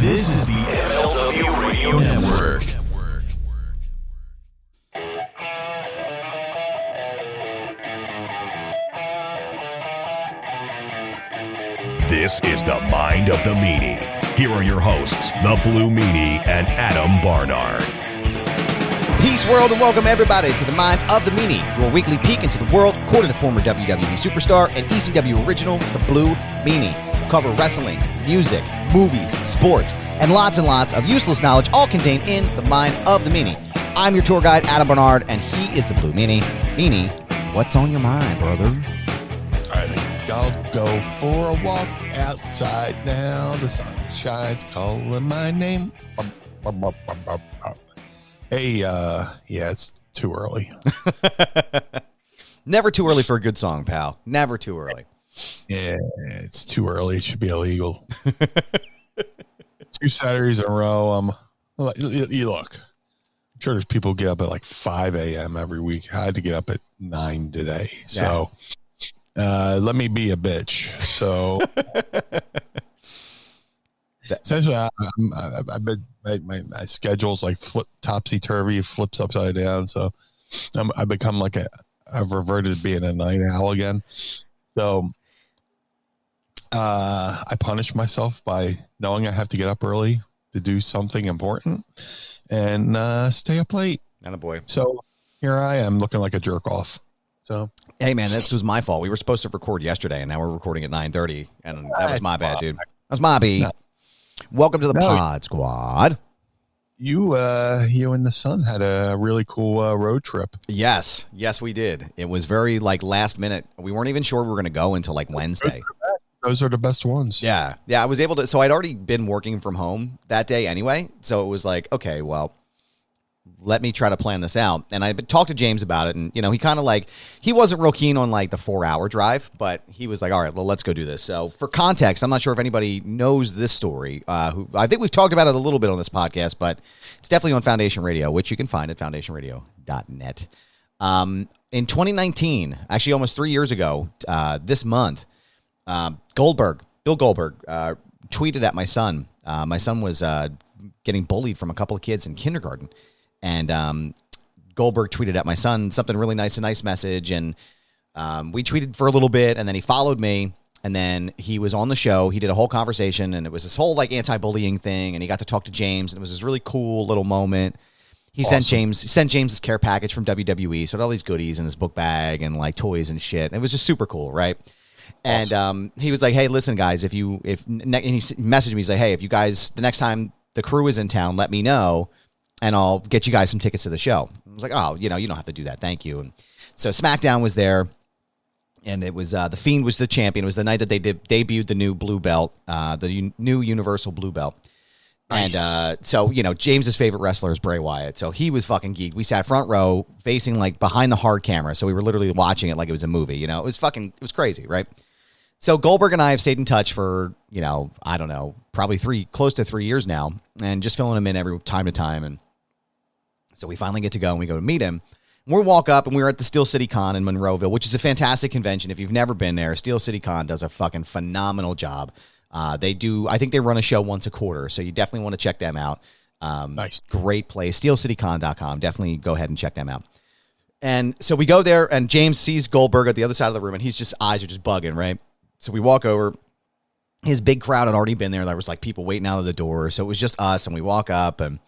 This is the MLW Radio Network. This is the Mind of the Meanie. Here are your hosts, the Blue Meanie and Adam Barnard. Peace, world, and welcome everybody to the Mind of the Meanie, your weekly peek into the world according to former WWE superstar and ECW original, the Blue Meanie. We'll cover wrestling, music, movies, sports, and lots of useless knowledge, all contained in the Mind of the Meanie. I'm your tour guide, Adam Barnard, and he is the Blue Meanie. Meanie, what's on your mind, brother? I think I'll go for a walk outside now. The sun shines, calling my name. Hey, yeah, it's too early. Never too early for a good song, pal. Never too early. Yeah, it's too early. It should be illegal. 2 Saturdays in a row. You look. I'm sure there's people who get up at like 5 a.m. every week. I had to get up at 9 today. So let me be a bitch. So essentially, I've been my schedule's like flip topsy-turvy, flips upside down. So I've become like I've reverted to being a night owl again. So I punish myself by knowing I have to get up early to do something important and stay up late. Attaboy. So here I am looking like a jerk off. So hey, man, this was my fault. We were supposed to record yesterday, and now we're recording at 9:30, and that was my bad, dude. That was my B. No. Welcome to the Pod Squad. You and the son had a really cool road trip. Yes, we did. It was very last minute. We weren't even sure we were going to go until Wednesday. Those are the best ones. Yeah. I was able to. So I'd already been working from home that day anyway. So it was like, okay, well, let me try to plan this out. And I talked to James about it, and he kind of he wasn't real keen on the 4-hour drive, but he was like, all right, well, let's go do this. So for context, I'm not sure if anybody knows this story. Who I think we've talked about it a little bit on this podcast, but it's definitely on Foundation Radio, which you can find at foundationradio.net. In 2019, actually almost 3 years ago, this month, Bill Goldberg, tweeted at my son. My son was getting bullied from a couple of kids in kindergarten. And Goldberg tweeted at my son something really nice, a nice message. And we tweeted for a little bit, and then he followed me. And then he was on the show. He did a whole conversation, and it was this whole anti-bullying thing. And he got to talk to James, and it was this really cool little moment. He awesome. sent James his care package from WWE, so had all these goodies in his book bag and toys and shit. And it was just super cool, right? Awesome. And he was like, "Hey, listen, guys, and he messaged me. He's like, hey, if you guys the next time the crew is in town, let me know, and I'll get you guys some tickets to the show." I was like, "Oh, you don't have to do that, thank you." And so SmackDown was there, and it was The Fiend was the champion. It was the night that they debuted the new blue belt, the new Universal blue belt. Nice. And so James's favorite wrestler is Bray Wyatt, so he was fucking geeked. We sat front row, facing behind the hard camera, so we were literally watching it like it was a movie. It was crazy, right? So Goldberg and I have stayed in touch for, I don't know, probably close to 3 years now, and just filling him in every time to time. And so we finally get to go, and we go to meet him. And we walk up, and we were at the Steel City Con in Monroeville, which is a fantastic convention. If you've never been there, Steel City Con does a fucking phenomenal job. I think they run a show once a quarter, so you definitely want to check them out. Nice. Great place, steelcitycon.com. Definitely go ahead and check them out. And so we go there, and James sees Goldberg at the other side of the room, and eyes are just bugging, right? So we walk over. His big crowd had already been there. There was people waiting out of the door. So it was just us, and we walk up, and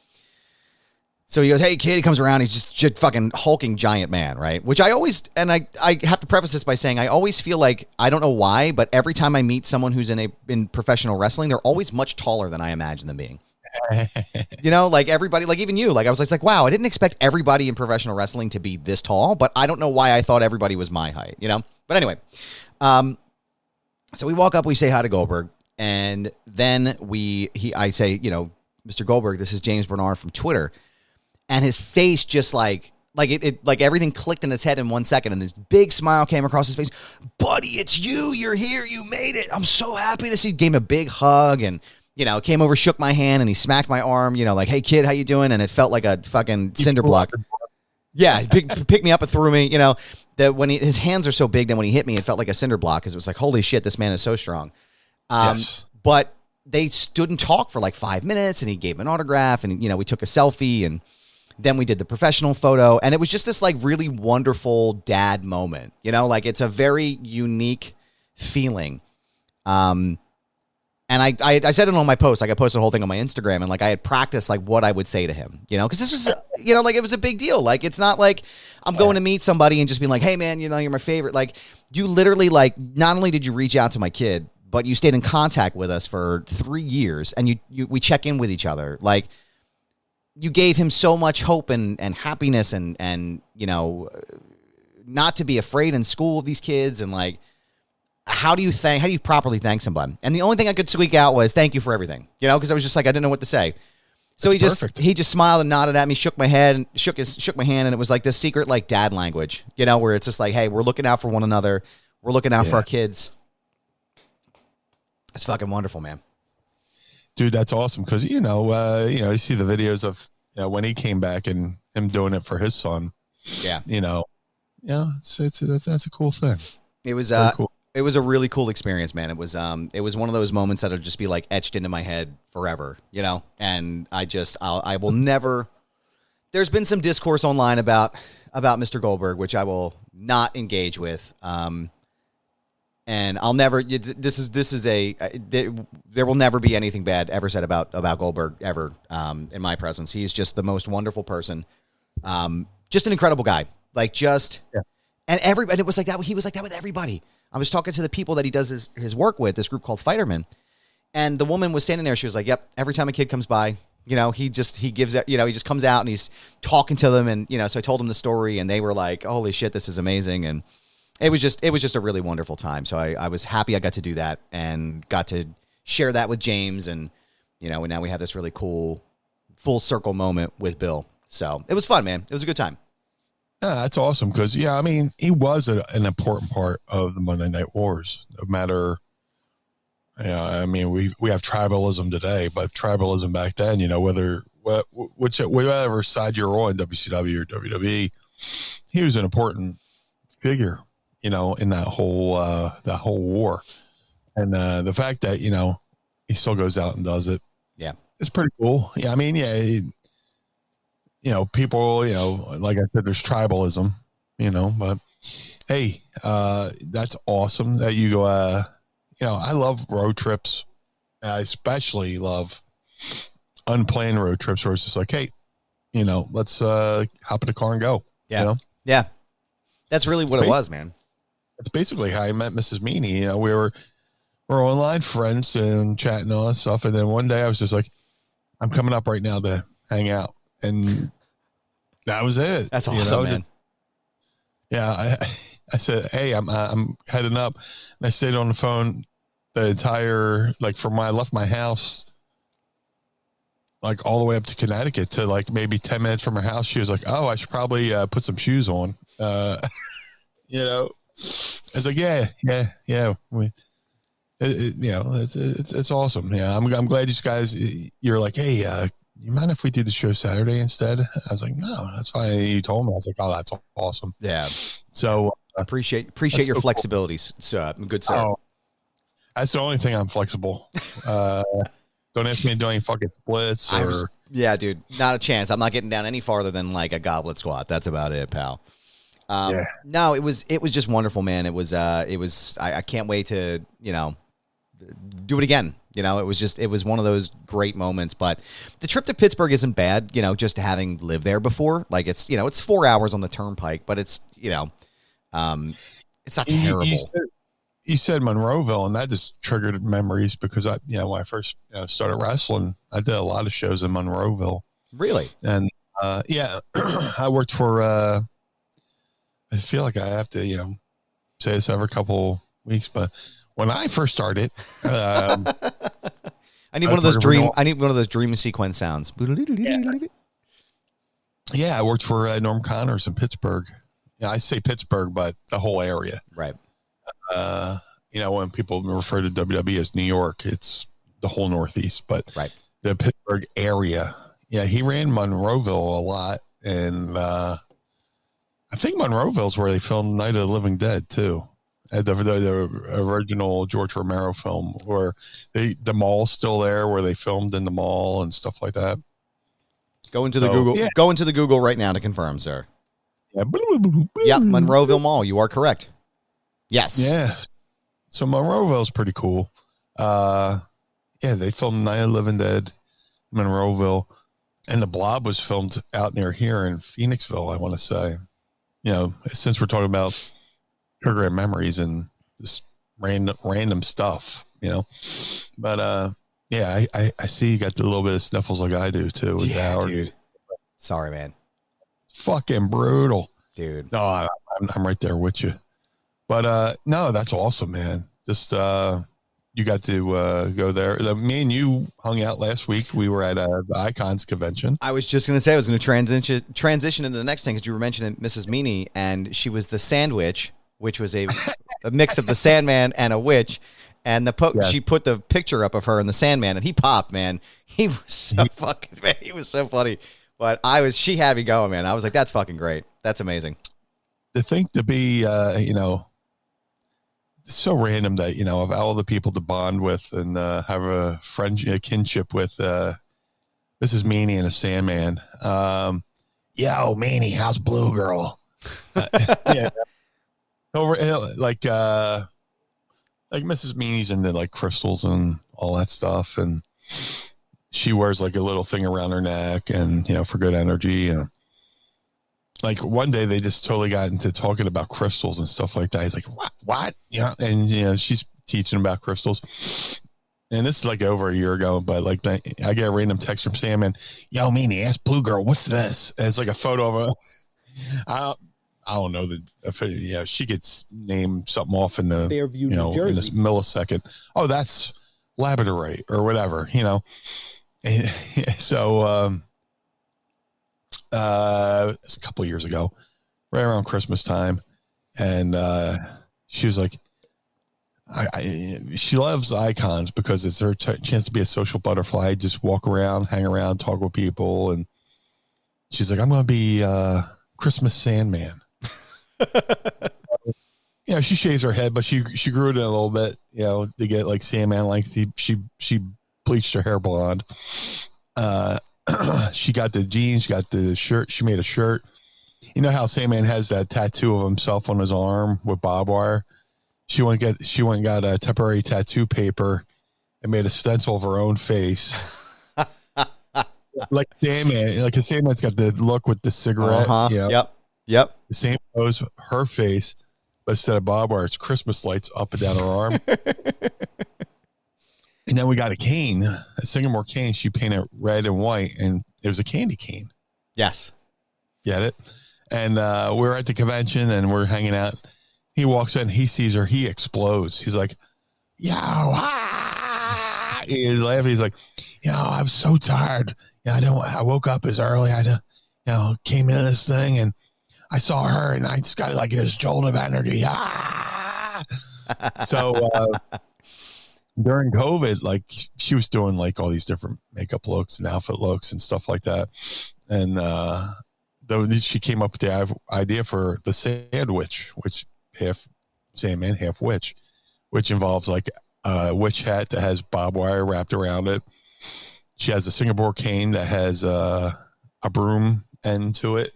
so he goes, "Hey, kid." He comes around. He's just fucking hulking giant man, right? Which I always, and I have to preface this by saying I always feel like, I don't know why, but every time I meet someone who's in professional wrestling, they're always much taller than I imagine them being. Everybody, even you, I was like, wow, I didn't expect everybody in professional wrestling to be this tall, but I don't know why I thought everybody was my height, But anyway, so we walk up, we say hi to Goldberg, and then I say, "Mr. Goldberg, this is James Barnard from Twitter," and his face just everything clicked in his head in 1 second, and this big smile came across his face. "Buddy, it's you. You're here. You made it. I'm so happy to see you." Gave him a big hug, and came over, shook my hand, and he smacked my arm. "Hey kid, how you doing?" And it felt like a fucking cinder block. Yeah, he picked me up and threw me. That when his hands are so big that when he hit me, it felt like a cinder block, because it was like, holy shit, this man is so strong. Yes. But they stood and talked for like 5 minutes, and he gave an autograph, and, we took a selfie, and then we did the professional photo, and it was just this like really wonderful dad moment, like it's a very unique feeling. And I said it on my post, like I posted the whole thing on my Instagram, and like I had practiced like what I would say to him, because this was, like it was a big deal. Like, it's not like I'm going to meet somebody and just being like, hey man, you're my favorite. Like, you literally, like, not only did you reach out to my kid, but you stayed in contact with us for 3 years, and we check in with each other. Like, you gave him so much hope and happiness, and not to be afraid in school of these kids, and like, how do you properly thank somebody? And the only thing I could squeak out was thank you for everything, because I was just like, I didn't know what to say. So he just smiled and nodded at me, shook my head, and shook my hand, and it was like this secret like dad language, where it's just like, hey, we're looking out for one another, we're looking out for our kids. It's fucking wonderful, man. Dude, that's awesome, because you see the videos of when he came back and him doing it for his son. Yeah, that's a cool thing. It was cool. It was a really cool experience, man. It was one of those moments that'll just be like etched into my head forever, And I will never. There's been some discourse online about Mr. Goldberg, which I will not engage with. And I'll never. There will never be anything bad ever said about Goldberg ever in my presence. He's just the most wonderful person, just an incredible guy. Like, and everybody. It was like that. He was like that with everybody. I was talking to the people that he does his work with, this group called Fighterman, and the woman was standing there. She was like, "Yep, every time a kid comes by, he just comes out and he's talking to them, and so I told them the story, and they were like, "Holy shit, this is amazing!" And it was just a really wonderful time. So I was happy I got to do that and got to share that with James, and and now we have this really cool full circle moment with Bill. So it was fun, man. It was a good time. Yeah, that's awesome, because he was an important part of the Monday Night Wars. No matter, we have tribalism today, but tribalism back then, whatever side you're on, WCW or WWE, he was an important figure, in that whole war, and the fact that he still goes out and does it, it's pretty cool. People, like I said, there's tribalism, but hey, that's awesome that you go, I love road trips. I especially love unplanned road trips where it's just like, hey, let's hop in the car and go. Yeah. Yeah. That's really what it was, man. That's basically how I met Mrs. Meanie. We're online friends and chatting all that stuff. And then one day I was just like, I'm coming up right now to hang out. And that was it. That's awesome, man. I said, hey, I'm heading up. And I stayed on the phone the entire, like, I left my house, like, all the way up to Connecticut to, like, maybe 10 minutes from her house. She was like, oh, I should probably put some shoes on. I was like, yeah. It's awesome. Yeah, I'm glad you guys, you're like, hey, you mind if we do the show Saturday instead? I was like, no, that's fine. You told me. I was like, oh, that's awesome. Yeah. So appreciate your flexibility, so good sir. Oh, that's the only thing I'm flexible. Don't ask me to do any fucking splits yeah, dude, not a chance. I'm not getting down any farther than like a goblet squat. That's about it, pal. No, it was just wonderful, man. It was I can't wait to, do it again. It was one of those great moments, but the trip to Pittsburgh isn't bad, just having lived there before. Like, it's, it's 4 hours on the turnpike, but it's, it's not terrible. You said Monroeville, and that just triggered memories because when I first started wrestling, I did a lot of shows in Monroeville. Really? And I worked for, I feel like I have to, say this every couple weeks, but when I first started, I need one of those dream sequence sounds. Yeah, I worked for Norm Connors in Pittsburgh. Yeah, I say Pittsburgh, but the whole area. Right. When people refer to WWE as New York, it's the whole Northeast, but the Pittsburgh area. Yeah, he ran Monroeville a lot, and I think Monroeville is where they filmed Night of the Living Dead too. The original George Romero film, where the mall's still there, where they filmed in the mall and stuff like that. Go into the Google. Yeah. Go into the Google right now to confirm, sir. Yeah. Yep, Monroeville Mall. You are correct. Yes. Yeah. So Monroeville's pretty cool. Yeah, they filmed Night of the Living Dead, Monroeville, and The Blob was filmed out near here in Phoenixville, I want to say. You know, since we're talking about program memories and this random stuff, you know. But yeah, I see you got a little bit of sniffles like I do too. With yeah, dude. Sorry, man. Fucking brutal, dude. No, I'm right there with you. But no, that's awesome, man. Just you got to go there. Me and you hung out last week. We were at the Icons convention. I was just going to say I was going to transition into the next thing, because you were mentioning Mrs. Meanie, and she was the sandwich, which was a mix of the Sandman and a witch. And she put the picture up of her and the Sandman, and he popped, man. He was so fucking, man. He was so funny. But she had me going, man. I was like, that's fucking great. That's amazing. To think to be, you know, so random that, you know, of all the people to bond with and have a kinship with Mrs. Meanie and a Sandman. Yo, Meanie, how's Blue Girl? Yeah. Like Mrs. Meanie's into like crystals and all that stuff, and she wears like a little thing around her neck, and, you know, for good energy. And like one day they just totally got into talking about crystals and stuff like that. He's like, what? Yeah. And, you know, she's teaching about crystals. And this is like over a year ago, but like I get a random text from Sam and, yo, Meanie, ask Blue Girl, what's this? And it's like a photo of I don't know she gets named something off in the Fairview, you know, New Jersey. in this millisecond. Oh, that's labradorite or whatever, you know. And so it's a couple of years ago, right around Christmas time, and she was like, she loves Icons because it's her chance to be a social butterfly, just walk around, hang around, talk with people, and she's like, I'm going to be Christmas Sandman. Yeah, she shaves her head, but she grew it in a little bit, you know, to get like Sandman length. She bleached her hair blonde. She got the jeans, she got the shirt. She made a shirt. You know how Sandman has that tattoo of himself on his arm with barbed wire? She went and got a temporary tattoo paper and made a stencil of her own face. Like Sandman, like Sandman's got the look with the cigarette. Uh-huh. You know? Yep. The same pose, her face, but instead of barbed wire, it's Christmas lights up and down her arm. And then we got a cane, a Sycamore cane. She painted red and white, and it was a candy cane. Yes. Get it? And we're at the convention, and we're hanging out. He walks in, he sees her, he explodes. He's like, yo, ah! He's laughing. He's like, you know, I'm so tired. I woke up as early. Came into this thing, and I saw her, and I just got like this jolt of energy. Ah! So during COVID, like she was doing like all these different makeup looks and outfit looks and stuff like that. And though she came up with the idea for the sandwich, which half Sandman, half witch, which involves like a witch hat that has barbed wire wrapped around it. She has a Singapore cane that has a broom end to it,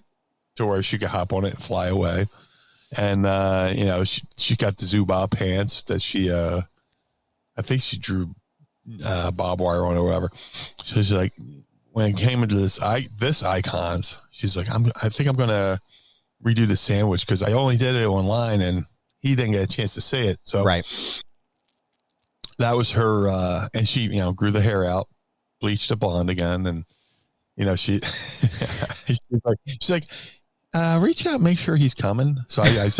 to where she could hop on it and fly away. And you know, she got the Zuba pants that she I think she drew barbed wire on or whatever. So she's like, when it came into this Icons, she's like, I think I'm gonna redo the sandwich, because I only did it online and he didn't get a chance to say it. So right. That was her, and she, you know, grew the hair out, bleached it blonde again, and you know, she's like, reach out, make sure he's coming. So I was,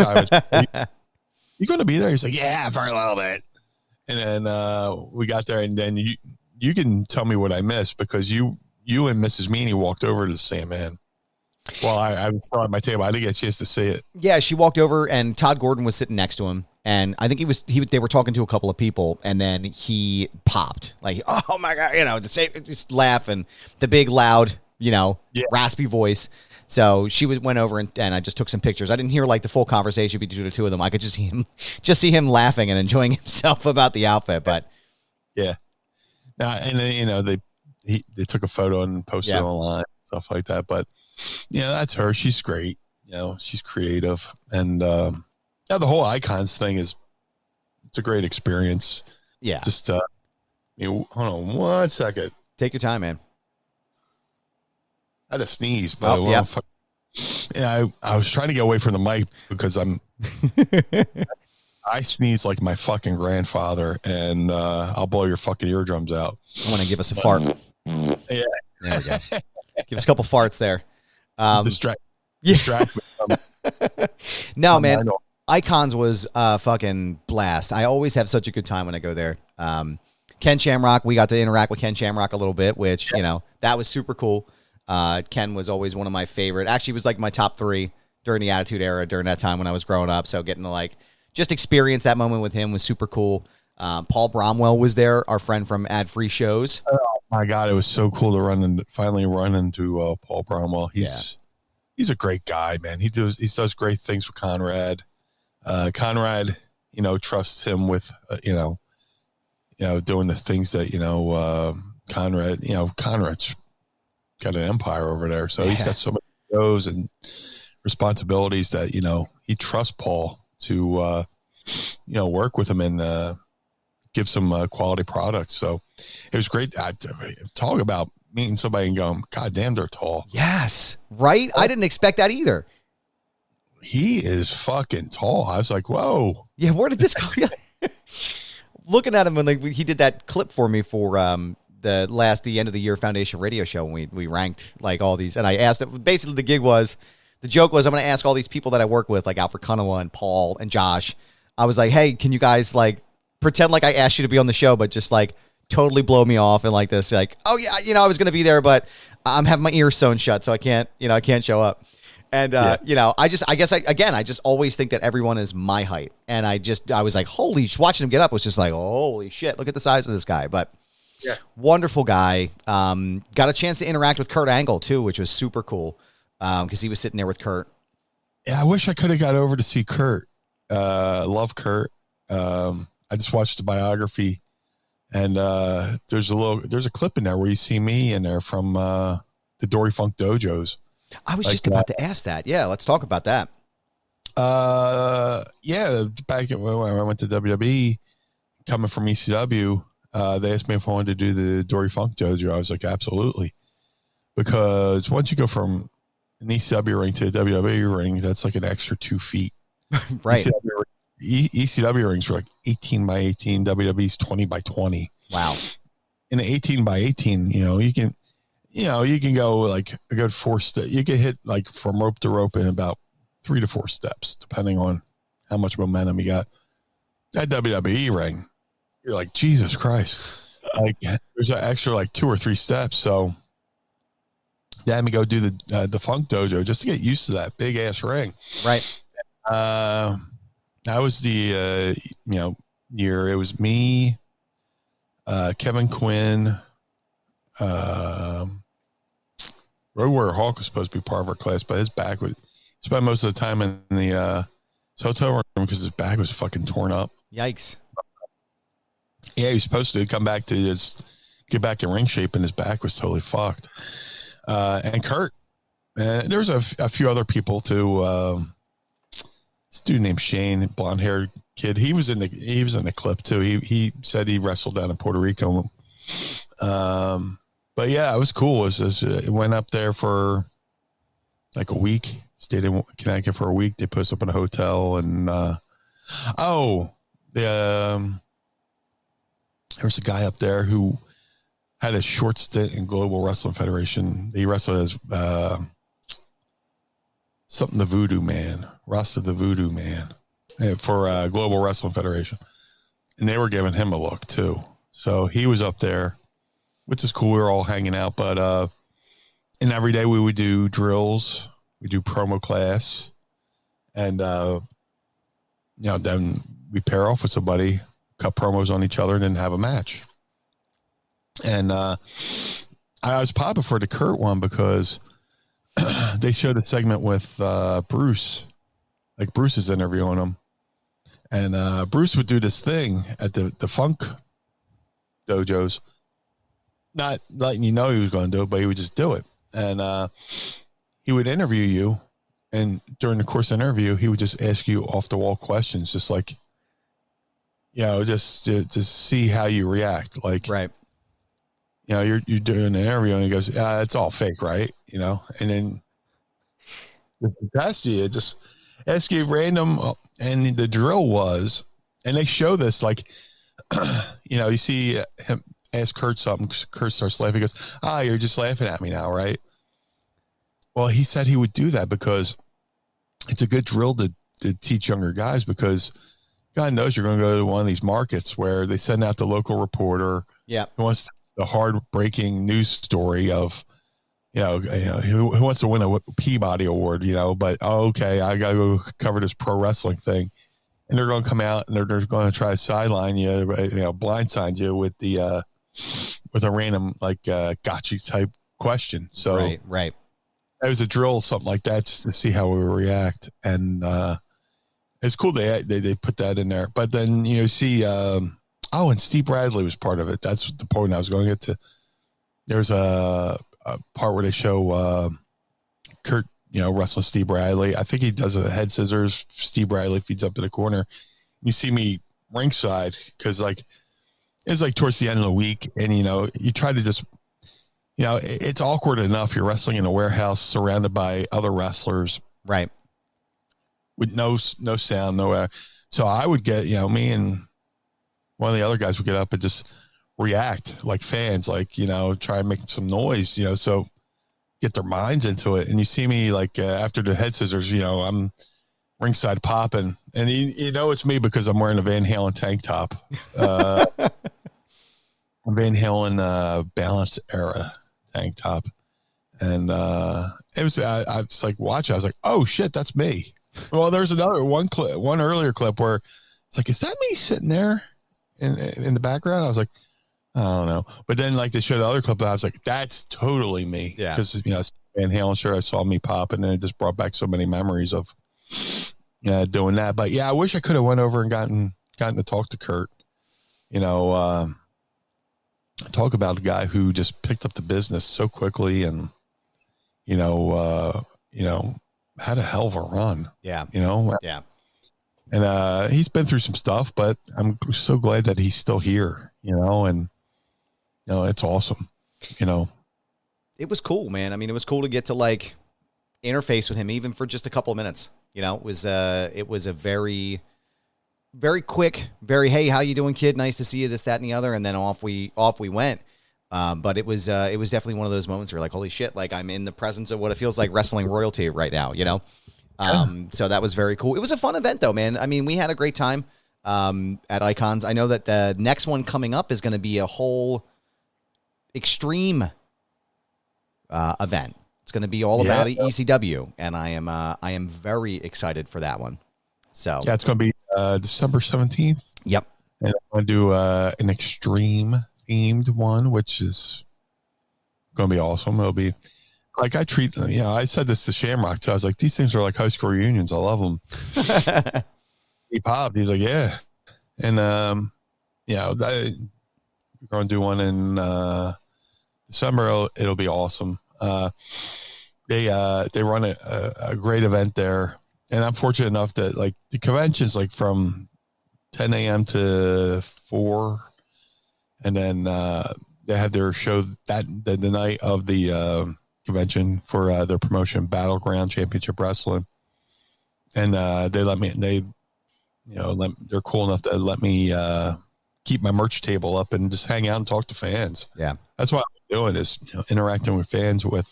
you going to be there? He's like, yeah, for a little bit. And then we got there, and then you can tell me what I missed, because you and Mrs. Meanie walked over to the Sandman. Well, I was still at my table. I didn't get a chance to see it. Yeah, she walked over, and Todd Gordon was sitting next to him, and I think they were talking to a couple of people, and then he popped like, oh my God, you know, just laugh, and the big loud, you know, raspy voice. So she went over and I just took some pictures. I didn't hear like the full conversation between the two of them. I could just see him laughing and enjoying himself about the outfit. But yeah, now and then, you know, they took a photo and posted it online, stuff like that. But yeah, that's her. She's great. You know, she's creative, and yeah, the whole Icons thing it's a great experience. Yeah, just hold on 1 second. Take your time, man. I had a sneeze, but I was trying to get away from the mic because I sneeze like my fucking grandfather, and I'll blow your fucking eardrums out. I want to give us a fart. Yeah, there we go. Give us a couple farts there. Distract me. No, man. Icons was a fucking blast. I always have such a good time when I go there. Ken Shamrock, we got to interact with Ken Shamrock a little bit, which, you know, that was super cool. Ken was always one of my favorite. Actually, was like my top 3 during the Attitude Era during that time when I was growing up. So getting to like just experience that moment with him was super cool. Paul Bromwell was there, our friend from Ad Free Shows. Oh my God, it was so cool to finally run into Paul Bromwell. He's a great guy, man. He does great things with Conrad. Conrad, you know, trusts him with you know, doing the things that, you know, Conrad's got an empire over there. So he's got so many shows and responsibilities that, you know, he trusts Paul to, you know, work with him and give some quality products. So it was great. Talk about meeting somebody and going, God damn, they're tall. Yes. Right. I didn't expect that either. He is fucking tall. I was like, whoa. Yeah. Where did this go? Looking at him when like he did that clip for me for the end of the year Foundation radio show when we ranked like all these, and I asked him, basically the joke was I'm going to ask all these people that I work with, like Alfred Kunawa and Paul and Josh. I was like, hey, can you guys like pretend like I asked you to be on the show, but just like totally blow me off and like this, like, oh yeah, you know, I was going to be there, but I'm having my ears sewn shut, so I can't show up. And, you know, I just always think that everyone is my height. And I was like, watching him get up was just like, holy shit, look at the size of this guy. But yeah, wonderful guy. Got a chance to interact with Kurt Angle too, which was super cool. Cause he was sitting there with Kurt. Yeah. I wish I could have got over to see Kurt. Love Kurt. I just watched the biography, and, there's a clip in there where you see me in there from, the Dory Funk Dojos. I was just about to ask that. Yeah, let's talk about that. Yeah, back when I went to WWE, coming from ECW, they asked me if I wanted to do the Dory Funk Dojo. I was like, absolutely. Because once you go from an ECW ring to a WWE ring, that's like an extra 2 feet. Right. ECW rings were like 18 by 18, WWE's 20 by 20. Wow. In an 18 by 18, you can go like a good 4 steps. You can hit like from rope to rope in about 3 to 4 steps, depending on how much momentum you got. That WWE ring, you're like, Jesus Christ. Like there's an extra like 2 or 3 steps. So they had me go do the Funk Dojo just to get used to that big ass ring. Right. That was the, year. It was me, Kevin Quinn, Road Warrior Hawk was supposed to be part of our class, but his back was spent most of the time in the hotel room because his back was fucking torn up. Yikes. Yeah, he was supposed to come back to just get back in ring shape, and his back was totally fucked. And Kurt, there was a few other people too. This dude named Shane, blonde haired kid. He was in the clip too. He said he wrestled down in Puerto Rico. But yeah, it was cool. It went up there for like a week. Stayed in Connecticut for a week. They put us up in a hotel, and there was a guy up there who had a short stint in Global Wrestling Federation. He wrestled as something the Voodoo Man, Rasta the Voodoo Man, for Global Wrestling Federation, and they were giving him a look too. So he was up there, which is cool. We were all hanging out, but and every day we would do drills, we do promo class, and then we pair off with somebody, cut promos on each other, and then have a match. And I was popping for the Kurt one because they showed a segment with Bruce, like Bruce is interviewing him, and Bruce would do this thing at the funk dojos, not letting you know he was going to do it, but he would just do it, and he would interview you, and during the course of the interview, he would just ask you off the wall questions, just like, just to see how you react, like Right. You're doing an interview and he goes, it's all fake, right? And then just to test you, just ask you random, and the drill was, and they show this, like, you see him ask Kurt something, Kurt starts laughing, he goes, you're just laughing at me now, right? Well, he said he would do that because it's a good drill to teach younger guys, because God knows you're going to go to one of these markets where they send out the local reporter who wants the hard-breaking news story of, who wants to win a Peabody Award, but, okay, I got to go cover this pro wrestling thing. And they're going to come out and they're going to try to sideline you, blindside you with with a random, like, gotcha type question. So Right. It was a drill, something like that, just to see how we would react. And it's cool they put that in there. But then, see, and Steve Bradley was part of it. That's the point I was going to get to. There's a part where they show Kurt, wrestling Steve Bradley. I think he does a head scissors. Steve Bradley feeds up in the corner. You see me ringside because, like, it's like towards the end of the week, and you try to just, it's awkward enough. You're wrestling in a warehouse surrounded by other wrestlers, Right. with no sound, no air. So I would get, me and one of the other guys would get up and just react like fans, like, try and make some noise, so get their minds into it. And you see me, like, after the head scissors, I'm ringside popping, and it's me because I'm wearing a Van Halen tank top, a Van Halen Balance era tank top. And it was, I was like, watching, I was like, oh shit, that's me. Well, there's one earlier clip where it's like, is that me sitting there in the background? I was like, I don't know. But then, like, they showed the other clip, I was like, that's totally me. Yeah. Because, Van Halen, sure, I saw me pop, and then it just brought back so many memories of doing that. But yeah, I wish I could have went over and gotten to talk to Kurt. Talk about a guy who just picked up the business so quickly, and had a hell of a run. Yeah. Yeah. And he's been through some stuff, but I'm so glad that he's still here, and it's awesome. It was cool, man. I mean, it was cool to get to, like, interface with him even for just a couple of minutes. It was a very, very quick, very, hey, how you doing, kid? Nice to see you, this, that, and the other. And then off we went. But it was definitely one of those moments where you're like, holy shit, like, I'm in the presence of what it feels like wrestling royalty right now, So that was very cool. It was a fun event though, man. I mean, we had a great time at Icons. I know that the next one coming up is going to be a whole extreme event. It's going to be all about ECW, and I am very excited for that one. So yeah, it's going to be December 17th. Yep. And I'm going to do an extreme themed one, which is going to be awesome. It'll be like, I treat, I said this to Shamrock too. I was like, these things are like high school reunions. I love them. He popped. He's like, yeah. And, we're going to do one in December. It'll be awesome. They run a great event there. And I'm fortunate enough that, like, the convention's like from 10 a.m. to 4. And then they have their show the night of the convention for their promotion, Battleground Championship Wrestling. And they're cool enough to let me keep my merch table up and just hang out and talk to fans. Yeah. That's what I'm doing, is interacting with fans with,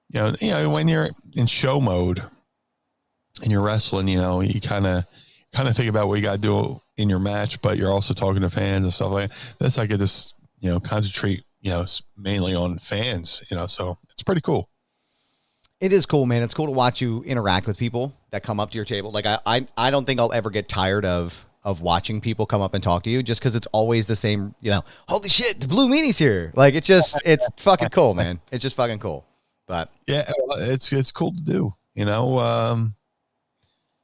when you're in show mode and you're wrestling, you kind of think about what you got to do in your match, but you're also talking to fans and stuff like that. That's, I could just, concentrate, mainly on fans, so it's pretty cool. It is cool, man. It's cool to watch you interact with people that come up to your table. Like, I don't think I'll ever get tired of watching people come up and talk to you, just because it's always the same, holy shit, the Blue Meanie's here. Like, it's fucking cool, man. It's just fucking cool. But yeah, it's cool to do. I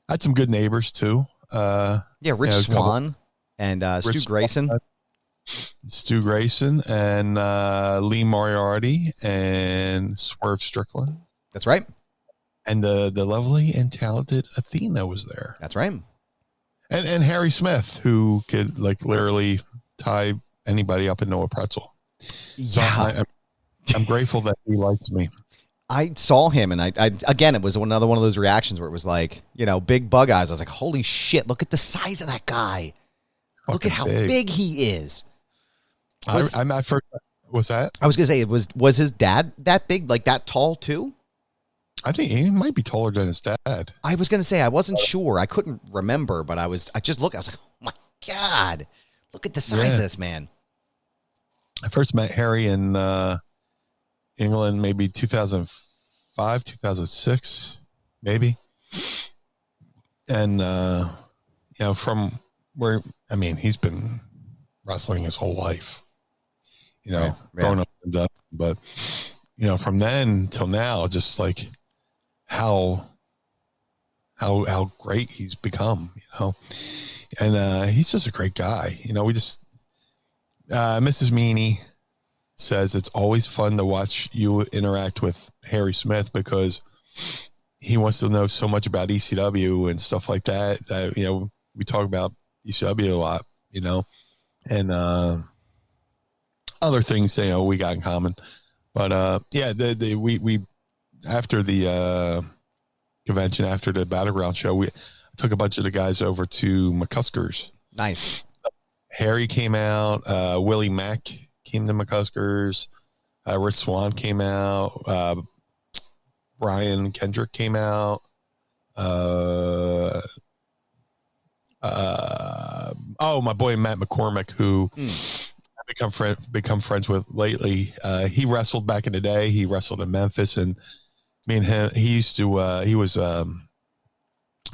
had some good neighbors too. Rich Swan and Stu Grayson. Stu Grayson and Lee Moriarty and Swerve Strickland. That's right. And the lovely and talented Athena was there. That's right. And Harry Smith, who could like literally tie anybody up into a pretzel. Yeah. So I'm grateful that he likes me. I saw him, and I again, it was another one of those reactions where it was like, big bug eyes. I was like, holy shit, look at the size of that guy. Look at how big he is. I'm at first. What's that? I was going to say, was his dad that big, like that tall too? I think he might be taller than his dad. I was going to say, I wasn't sure. I couldn't remember, but I just looked. I was like, oh my God, look at the size of this man. I first met Harry in England, maybe 2005, 2006, maybe. And, from where, he's been wrestling his whole life, growing up and up. But, from then till now, just like how great he's become, and he's just a great guy. We just, Mrs. Meanie says it's always fun to watch you interact with Harry Smith because he wants to know so much about ECW and stuff like that. We talk about ECW a lot, and other things, we got in common. But we after the convention, after the Battleground show, we took a bunch of the guys over to McCusker's. Nice. Harry came out. Willie Mack came to McCusker's. Rich Swan came out. Brian Kendrick came out. My boy Matt McCormick, who I've become friends with lately. He wrestled back in the day. He wrestled in Memphis, and me and him. He was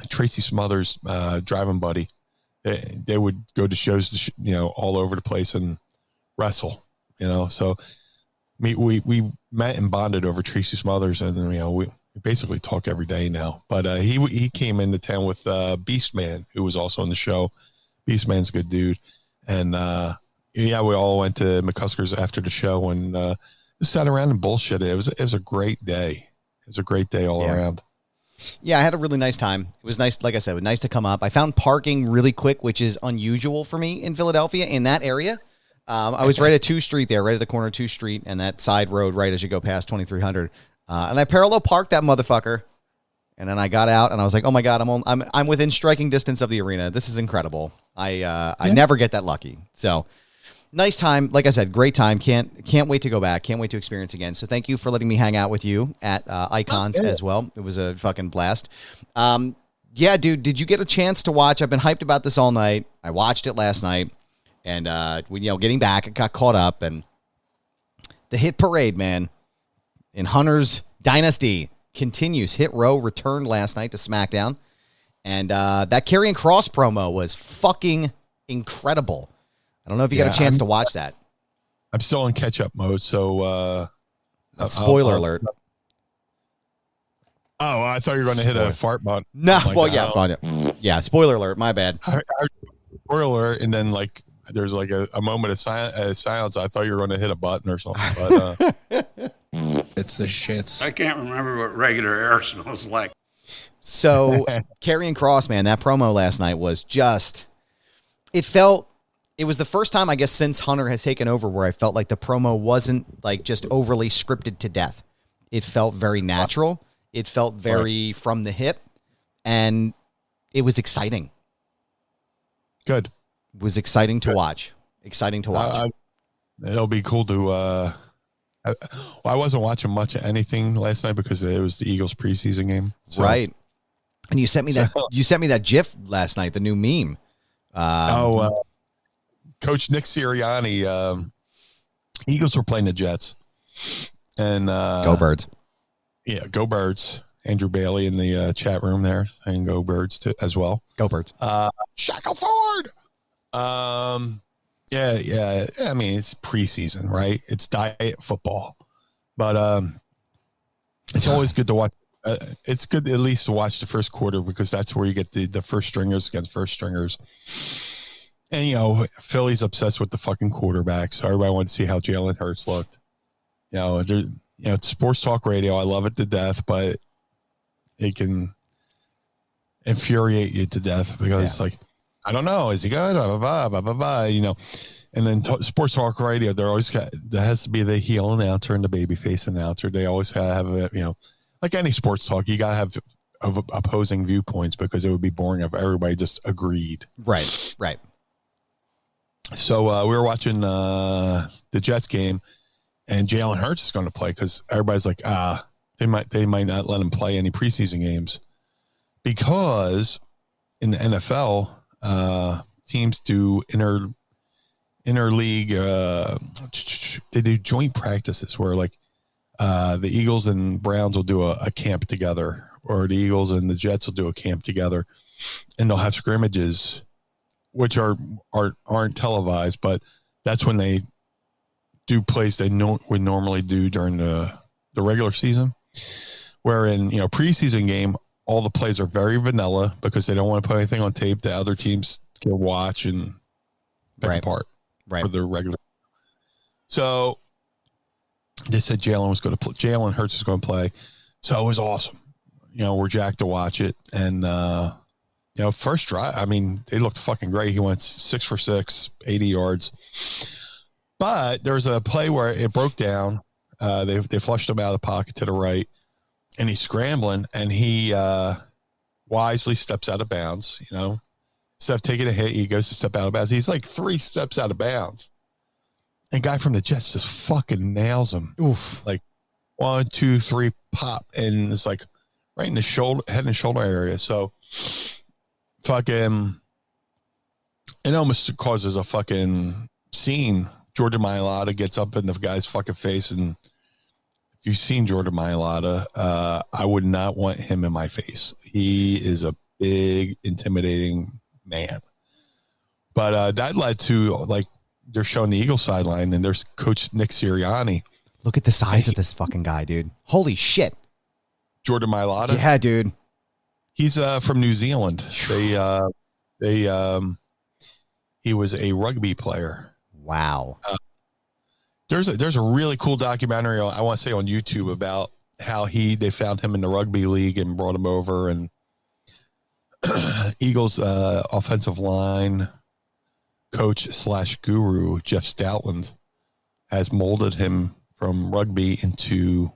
Tracy Smothers' driving buddy. They would go to shows, all over the place and wrestle, So we met and bonded over Tracy Smothers, and we basically talk every day now. But he came into town with Beastman, who was also on the show. Beastman's a good dude, and we all went to McCusker's after the show and just sat around and bullshit. It was a great day. It was a great day all around. Yeah, I had a really nice time. It was nice, like I said, it was nice to come up. I found parking really quick, which is unusual for me in Philadelphia in that area. I was right at 2 Street there, right at the corner of 2 Street and that side road right as you go past 2300. And I parallel parked that motherfucker. And then I got out and I was like, oh my God, I'm within striking distance of the arena. This is incredible. I never get that lucky. So nice time. Like I said, great time. Can't wait to go back. Can't wait to experience again. So thank you for letting me hang out with you at Icons as well. It was a fucking blast. Yeah, dude, did you get a chance to watch? I've been hyped about this all night. I watched it last night. And, getting back, it got caught up. And the Hit Parade, man, in Hunter's Dynasty continues. Hit Row returned last night to SmackDown. And that Karrion Kross promo was fucking incredible. I don't know if you got a chance to watch that. I'm still in catch-up mode, so... spoiler alert. Oh, I thought you were going to hit a fart button. No, yeah, spoiler alert, my bad. Spoiler alert, and then, there's a moment of silence. I thought you were going to hit a button or something. But it's the shits. I can't remember what regular air smells like. So, Karrion Kross, man, that promo last night was just... It was the first time, I guess, since Hunter has taken over where I felt like the promo wasn't, just overly scripted to death. It felt very natural. It felt very from the hip. And it was exciting. Good. It was exciting to watch. Exciting to watch. It'll be cool to... I wasn't watching much of anything last night because it was the Eagles preseason game. So. Right. And you sent me that GIF last night, the new meme. Coach Nick Sirianni, Eagles were playing the Jets. And go Birds. Yeah, go Birds. Andrew Bailey in the chat room there saying go Birds too, as well. Go Birds. Shackleford. Yeah. I mean, it's preseason, right? It's diet football. But It's always good to watch. It's good at least to watch the first quarter because that's where you get the first stringers against first stringers. And, Philly's obsessed with the fucking quarterback, so everybody wanted to see how Jalen Hurts looked. It's sports talk radio. I love it to death, but it can infuriate you to death because it's like, I don't know. Is he good? Blah, blah, blah, blah, blah, And then sports talk radio, there has to be the heel announcer and the babyface announcer. They always have like any sports talk, you got to have opposing viewpoints because it would be boring if everybody just agreed. Right. So we were watching the Jets game, and Jalen Hurts is going to play because everybody's like, they might not let him play any preseason games because in the NFL, teams do interleague. They do joint practices where like the Eagles and Browns will do a camp together, or the Eagles and the Jets will do a camp together, and they'll have scrimmages, which aren't televised, but that's when they do plays they would normally do during the regular season. Where in preseason game, all the plays are very vanilla because they don't want to put anything on tape that other teams can watch and pick apart for their regular. So they said Jalen Hurts was going to play, so it was awesome. We're jacked to watch it, and first drive, I mean, they looked fucking great. He went 6 for 6, 80 yards. But there's a play where it broke down. They flushed him out of the pocket to the right, and he's scrambling, and he wisely steps out of bounds. Instead of taking a hit, he goes to step out of bounds. He's like 3 steps out of bounds. And guy from the Jets just fucking nails him. Oof. Like 1, 2, 3, pop. And it's like right in the head and shoulder area. So fucking, it almost causes a fucking scene. Jordan Mailata gets up in the guy's fucking face, and if you've seen Jordan Mailata, I would not want him in my face. He is a big, intimidating man. But that led to, like, they're showing the Eagles sideline, and there's Coach Nick Sirianni. Look at the size of this fucking guy, dude. Holy shit. Jordan Mailata? Yeah, dude. He's from New Zealand. He was a rugby player. Wow. There's a really cool documentary I want to say on YouTube about how they found him in the rugby league and brought him over, and Eagles offensive line coach / guru Jeff Stoutland has molded him from rugby into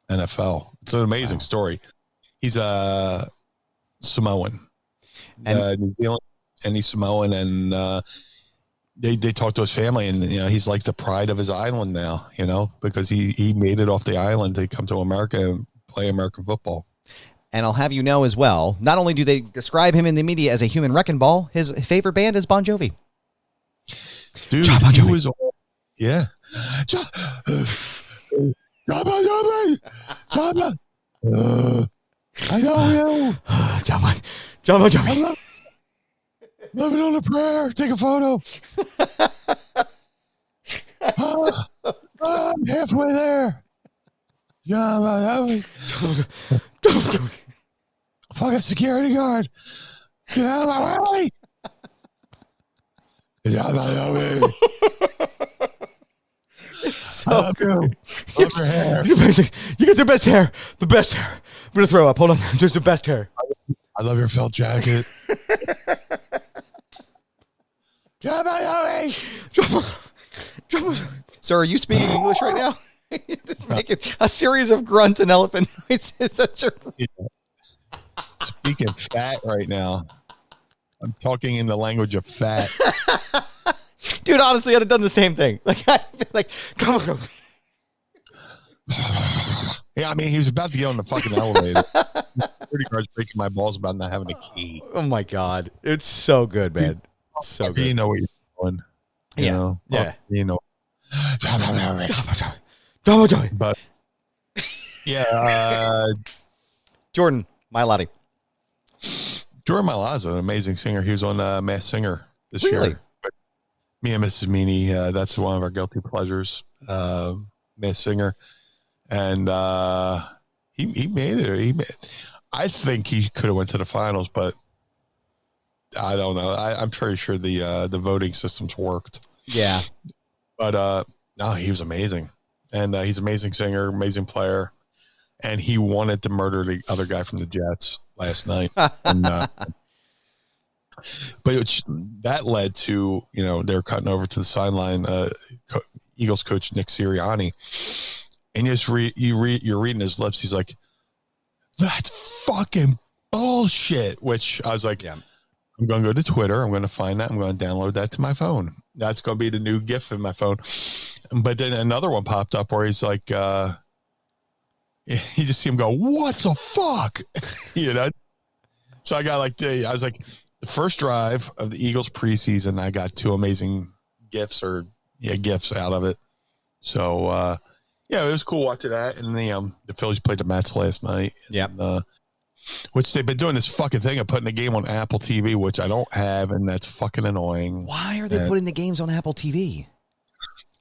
NFL. It's an amazing story. He's a Samoan, New Zealand, and he's Samoan, and they talk to his family, and he's like the pride of his island now, because he made it off the island to come to America and play American football. And I'll have you know as well, not only do they describe him in the media as a human wrecking ball, his favorite band is Bon Jovi. Dude, John Bon Jovi. He was yeah. John Bon Jovi. I know you. John Bon Jovi. Living on a prayer. Take a photo. I'm halfway there. John Bon Jovi. Fucking security guard. Get out of my way. John Bon Jovi. So good. Love your hair. You're amazing. You get the best hair. The best hair. I'm going to throw up. Hold on. There's the best hair. I love your felt jacket. John Bon Jovi. Sir, are you speaking English right now? Just making a series of grunts and elephant noises. It's such a... Speaking fat right now. I'm talking in the language of fat. Dude, honestly, I'd have done the same thing. Come on. Yeah, I mean, he was about to get on the fucking elevator. Security guard's breaking my balls about not having a key. Oh my God. It's so good, man. So good. You know what you're doing. Yeah. But yeah, Jordan Mailata. Jordan Mailata is an amazing singer. He was on Masked Singer this year. Me and Mrs. Meanie, that's one of our guilty pleasures. Masked Singer. And he made it. I think he could have went to the finals, but I don't know. I'm pretty sure the voting systems worked. Yeah. But no, he was amazing. And he's an amazing singer, amazing player. And he wanted to murder the other guy from the Jets last night. And, but that led to, they're cutting over to the sideline, Eagles coach Nick Sirianni. And you're reading his lips. He's like, that's fucking bullshit. Which I was like, yeah. I'm going to go to Twitter. I'm going to find that. I'm going to download that to my phone. That's going to be the new GIF in my phone. But then another one popped up where he's like, you just see him go, what the fuck? So I got I was like, the first drive of the Eagles preseason, I got 2 amazing GIFs out of it. So, it was cool watching that. And the Phillies played the Mets last night. Yeah. Which they've been doing this fucking thing of putting the game on Apple TV, which I don't have, and that's fucking annoying. Why are they putting the games on Apple TV?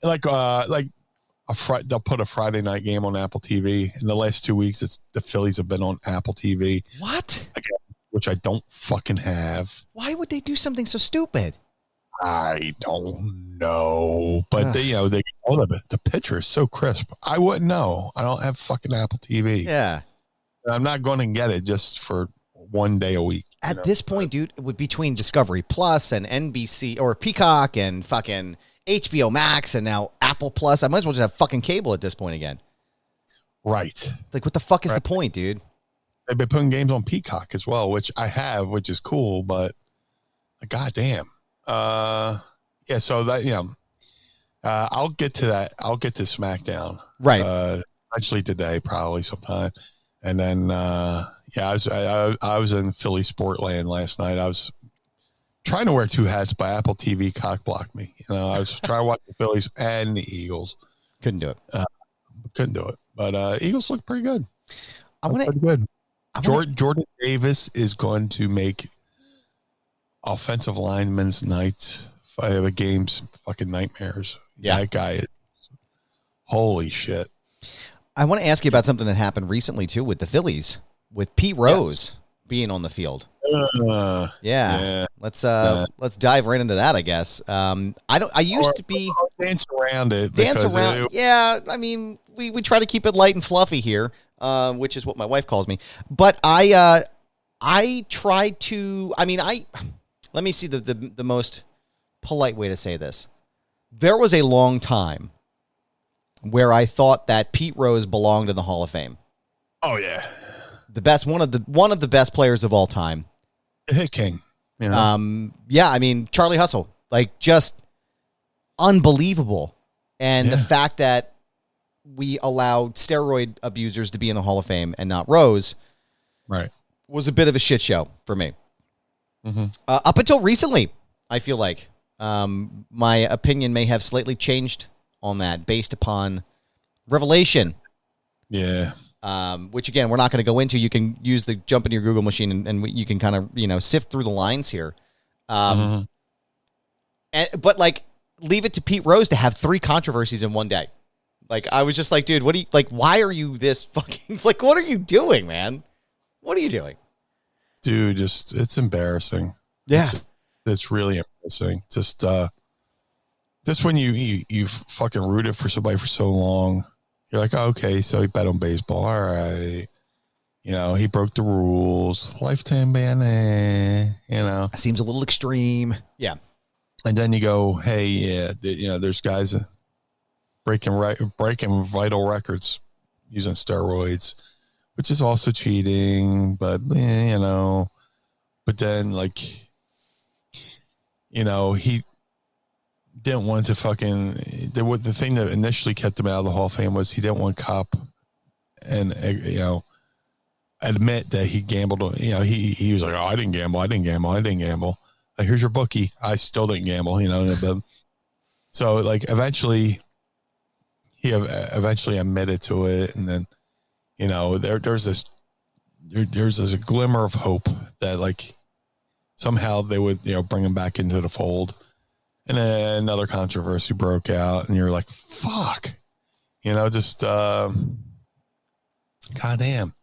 They'll put a Friday night game on Apple TV. In the last 2 weeks, the Phillies have been on Apple TV. What? Which I don't fucking have. Why would they do something so stupid? I don't know, but the picture is so crisp. I wouldn't know. I don't have fucking Apple TV. Yeah. I'm not going to get it just for one day a week. At this point, dude, it would be between Discovery Plus and NBC or Peacock and fucking HBO Max and now Apple Plus. I might as well just have fucking cable at this point again. Right. Like, what the fuck is the point, dude? They've been putting games on Peacock as well, which I have, which is cool, but goddamn. So that, I'll get to that. I'll get to SmackDown. Right. Actually today, probably sometime. And then, I was in Philly Sportland last night. I was trying to wear 2 hats, but Apple TV cock blocked me. I was trying to watch the Phillies and the Eagles. Couldn't do it. But Eagles look pretty good. Pretty good. Jordan Davis is going to make offensive linemen's nights, games, fucking nightmares. Yeah. That guy is holy shit. I want to ask you about something that happened recently too with the Phillies, with Pete Rose being on the field. Let's dive right into that, I guess. I used to be dance around it. Yeah. I mean, we try to keep it light and fluffy here, which is what my wife calls me. But I try to, let me see the most polite way to say this. There was a long time where I thought that Pete Rose belonged in the Hall of Fame. Oh yeah. The best, one of the best players of all time. The hit king. Charlie Hustle, just unbelievable. And the fact that we allowed steroid abusers to be in the Hall of Fame and not Rose, right, was a bit of a shit show for me. Mm-hmm. Up until recently, I feel like my opinion may have slightly changed on that based upon revelation. Yeah. Which again, we're not going to go into. You can use jump into your Google machine and you can kind of, sift through the lines here. But leave it to Pete Rose to have 3 controversies in one day. I was just like, dude, what do you, why are you this fucking, what are you doing, man? What are you doing? Dude, it's embarrassing. Yeah. It's really embarrassing. Just when you fucking rooted for somebody for so long. You're like, oh, okay, so he bet on baseball. All right. He broke the rules. Lifetime ban, Seems a little extreme. Yeah. And then you go, hey, yeah, there's guys breaking vital records using steroids, which is also cheating. But, but then, he didn't want to fucking the thing that initially kept him out of the Hall of Fame was he didn't want cop and admit that he gambled. He was like, oh, I didn't gamble. Like, here's your bookie. I still didn't gamble. But, so eventually he eventually admitted to it, and then there's this glimmer of hope that somehow they would bring him back into the fold. And then another controversy broke out, and you're like, fuck. goddamn.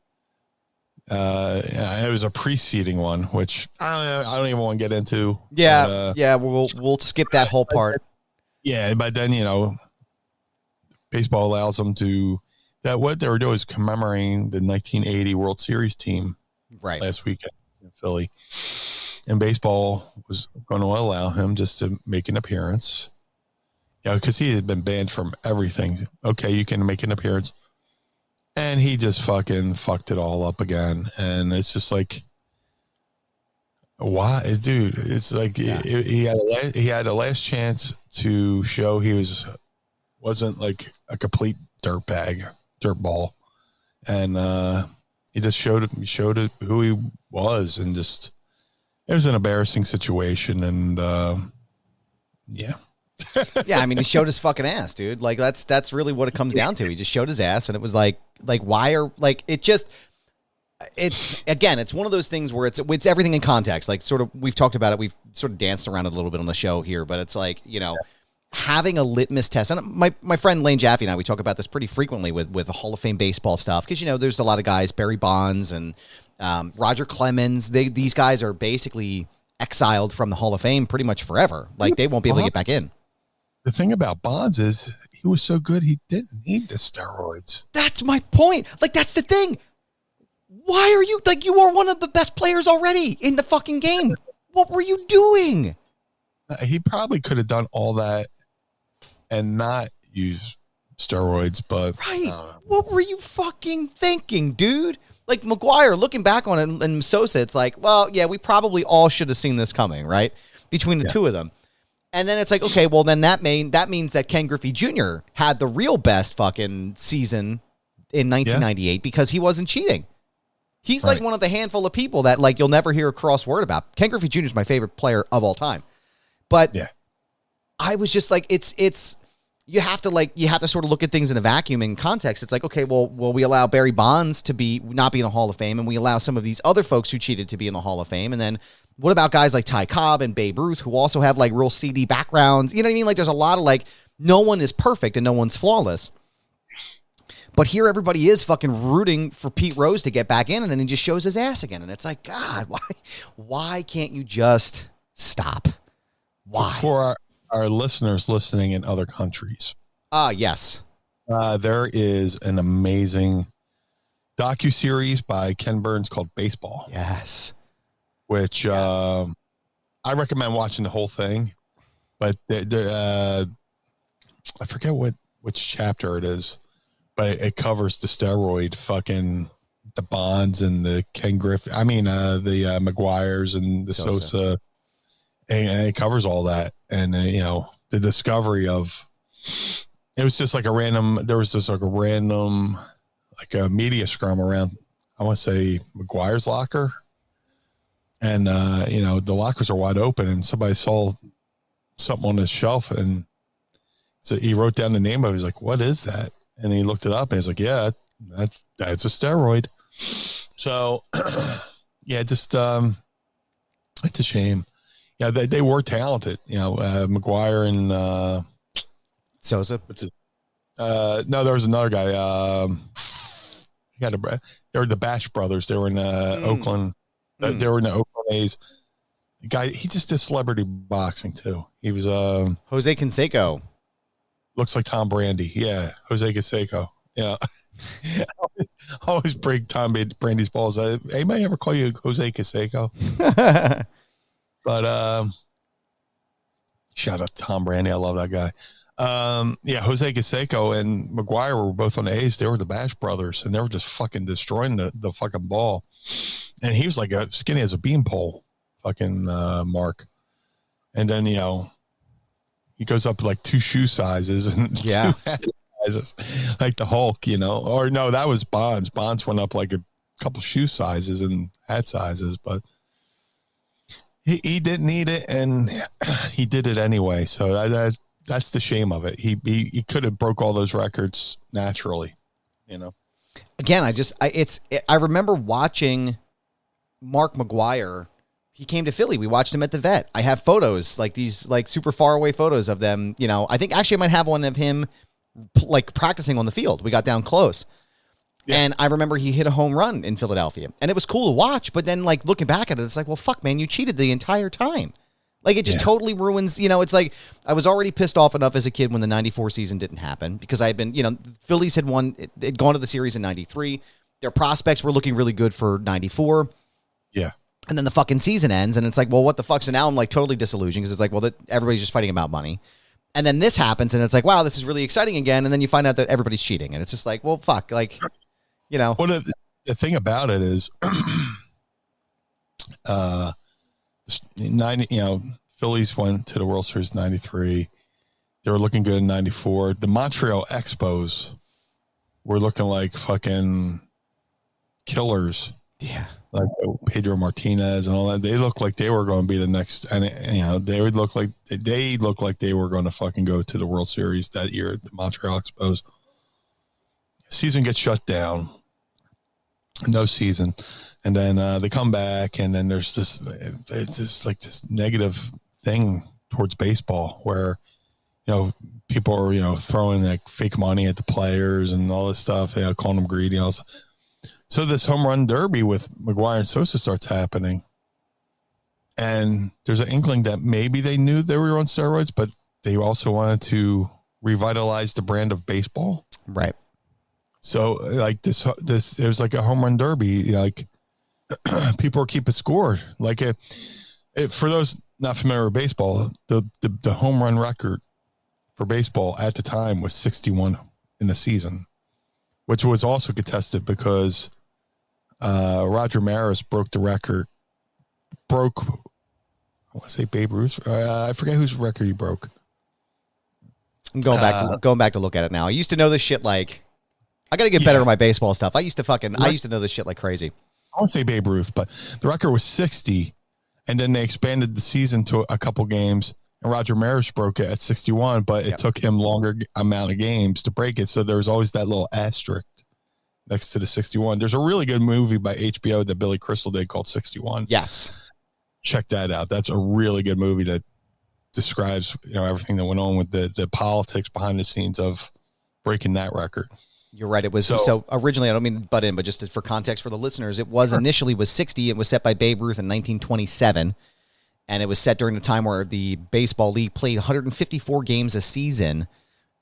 It was a preceding one, which I don't even want to get into. Yeah, we'll skip that whole part. Yeah, but then baseball allows them to. That what they were doing is commemorating the 1980 World Series team last weekend in Philly, and baseball was going to allow him just to make an appearance. Yeah, because he had been banned from everything. Okay, you can make an appearance. And he just fucking fucked it all up again. And it's just like, why? Dude, it's like he had a last chance to show he wasn't like a complete dirtball. And he just showed who he was. And just, it was an embarrassing situation. And yeah. Yeah, I mean, he showed his fucking ass, dude. Like that's really what it comes down to. He just showed his ass, and it was like why are like it just it's one of those things where it's everything in context. Like sort of we've talked about it, we've sort of danced around it a little bit on the show here, but it's like, having a litmus test. And my friend Lane Jaffe and I, we talk about this pretty frequently with the Hall of Fame baseball stuff because there's a lot of guys, Barry Bonds and Roger Clemens. These guys are basically exiled from the Hall of Fame pretty much forever. Like they won't be able to get back in. The thing about Bonds is he was so good he didn't need the steroids. That's my point. Like, that's the thing. Why are you, like, you are one of the best players already in the fucking game. What were you doing? He probably could have done all that and not use steroids, but... Right. What were you fucking thinking, dude? Like, McGuire, looking back on it, and Sosa, it's like, well, yeah, we probably all should have seen this coming, right? Between the two of them. And then it's like, okay, well, then that means that Ken Griffey Jr. had the real best fucking season in 1998 because he wasn't cheating. He's like one of the handful of people that like you'll never hear a cross word about. Ken Griffey Jr. is my favorite player of all time. But I was just like, it's you have to sort of look at things in a vacuum in context. It's like, okay, well, we allow Barry Bonds to not be in the Hall of Fame, and we allow some of these other folks who cheated to be in the Hall of Fame, and then what about guys like Ty Cobb and Babe Ruth who also have like real seedy backgrounds? You know what I mean? Like there's a lot of like, no one is perfect and no one's flawless. But here everybody is fucking rooting for Pete Rose to get back in, and then he just shows his ass again. And it's like, God, why can't you just stop? Why? For our listeners listening in other countries. Yes. There is an amazing docuseries by Ken Burns called Baseball. Yes. Which I recommend watching the whole thing, but I forget which chapter it is, but it covers the steroid fucking the Bonds and the Ken Griffey. I mean, the McGuires and the Sosa, and it covers all that. And the discovery of it was just like a random. There was just like a media scrum around. I want to say McGuire's locker. And, the lockers are wide open and somebody saw something on the shelf and so he wrote down the name of it. He's like, what is that? And he looked it up and he's like, yeah, that's a steroid. So yeah, just, it's a shame. Yeah. They were talented, McGuire and, Sosa. No, there was another guy. They were the Bash brothers. They were in Oakland. They were in the Oakland A's. The guy, he just did celebrity boxing too. He was Jose Canseco. Looks like Tom Brady. Yeah, Jose Canseco. Yeah, I always break Tom Brady's balls. Anybody ever call you Jose Canseco? But shout out to Tom Brady. I love that guy. Jose Canseco and McGuire were both on the A's. They were the Bash brothers, and they were just fucking destroying the fucking ball. And he was like skinny as a beanpole, fucking Mark. And then he goes up like 2 shoe sizes and 2 hat sizes, like the Hulk, Or no, that was Bonds. Bonds went up like a couple shoe sizes and hat sizes, but he didn't need it, and he did it anyway. So that's the shame of it. He could have broke all those records naturally, Again, I remember watching Mark McGuire. He came to Philly. We watched him at the Vet. I have photos, like these like super far away photos of them. I think actually I might have one of him like practicing on the field. We got down close. And I remember he hit a home run in Philadelphia, and it was cool to watch. But then, like, looking back at it, it's like, well, fuck, man, you cheated the entire time. Like, it just totally ruins, it's like I was already pissed off enough as a kid when the 94 season didn't happen because I had been, Phillies had won, they'd gone to the series in 93. Their prospects were looking really good for 94. Yeah. And then the fucking season ends, and it's like, well, what the fuck? So now I'm like totally disillusioned because it's like, well, everybody's just fighting about money. And then this happens, and it's like, wow, this is really exciting again. And then you find out that everybody's cheating, and it's just like, well, fuck, like, Well, the thing about it is, Phillies went to the World Series '93. They were looking good in '94. The Montreal Expos were looking like fucking killers. Yeah. Like Pedro Martinez and all that. They looked like they were going to be the next, and they would look like they were going to fucking go to the World Series that year. The Montreal Expos season gets shut down, no season, and then they come back, and then there's this, it's just like this negative thing towards baseball where people are throwing like fake money at the players and all this stuff, calling them greedy and all this. So this home run derby with McGwire and Sosa starts happening. And there's an inkling that maybe they knew they were on steroids, but they also wanted to revitalize the brand of baseball. Right. So like this it was like a home run derby. Like people were keeping score. Like for those not familiar with baseball, the home run record for baseball at the time was 61 in the season, which was also contested because Roger Maris broke the record. I want to say Babe Ruth. I forget whose record he broke. I'm going back to look at it now. I used to know this shit like I got to get better at my baseball stuff. I used to know this shit like crazy. I won't say Babe Ruth, but the record was 60, and then they expanded the season to a couple games, and Roger Maris broke it at 61, but it took him longer amount of games to break it, so there was always that little asterisk next to the 61. There's a really good movie by HBO that Billy Crystal did called 61. Yes. Check that out. That's a really good movie that describes everything that went on with the politics behind the scenes of breaking that record. You're right. It was so originally, I don't mean to butt in, but just for context for the listeners, it was initially was 60. It was set by Babe Ruth in 1927. And it was set during the time where the baseball league played 154 games a season.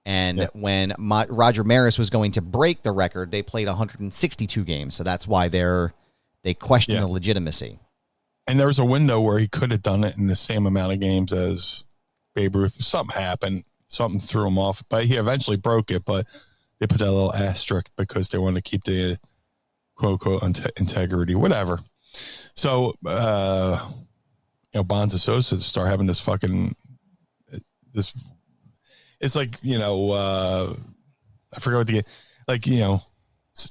And when Roger Maris was going to break the record, they played 162 games. So that's why they questioned the legitimacy. And there was a window where he could have done it in the same amount of games as Babe Ruth. Something happened. Something threw him off. But he eventually broke it. But they put that little asterisk because they wanted to keep the quote-unquote integrity, whatever. So, Bonds and Sosa start having this fucking this. It's like I forgot what the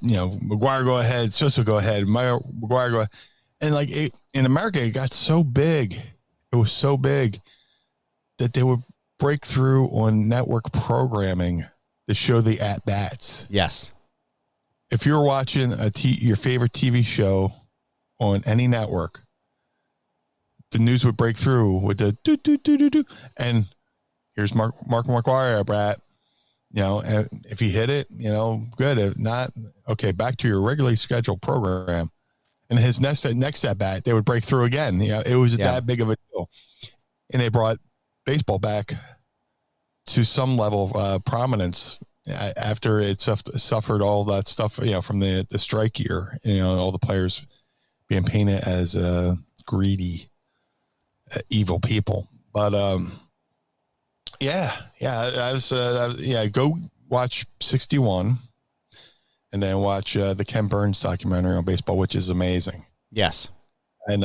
McGwire go ahead, Sosa go ahead, McGwire go ahead, and like in America it got so big, it was so big that they would break through on network programming to show the at bats. Yes, if you're watching your favorite TV show on any network, the news would break through with the do do do do do, and here's Mark McGwire, Brad. If he hit it, good. If not, okay, back to your regularly scheduled program. And his next at bat, they would break through again. It was that big of a deal, and they brought baseball back to some level of prominence after it suffered all that stuff. From the strike year. All the players being painted as greedy, evil people. But go watch 61 and then watch the Ken Burns documentary on baseball, which is amazing. Yes. And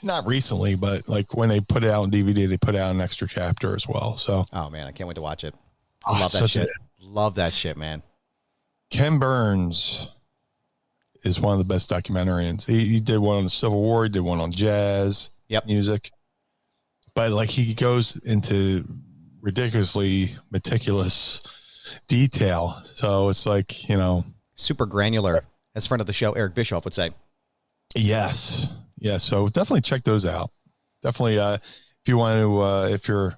not recently, but like when they put it out on DVD, they put out an extra chapter as well. So, oh man, I can't wait to watch it. I love that shit. Love that shit, man. Ken Burns is one of the best documentarians. He did one on the Civil War. He did one on jazz music. But like he goes into ridiculously meticulous detail. So it's like, super granular, as friend of the show, Eric Bischoff would say. Yes. Yeah. So definitely check those out. Definitely. If you want to, if you're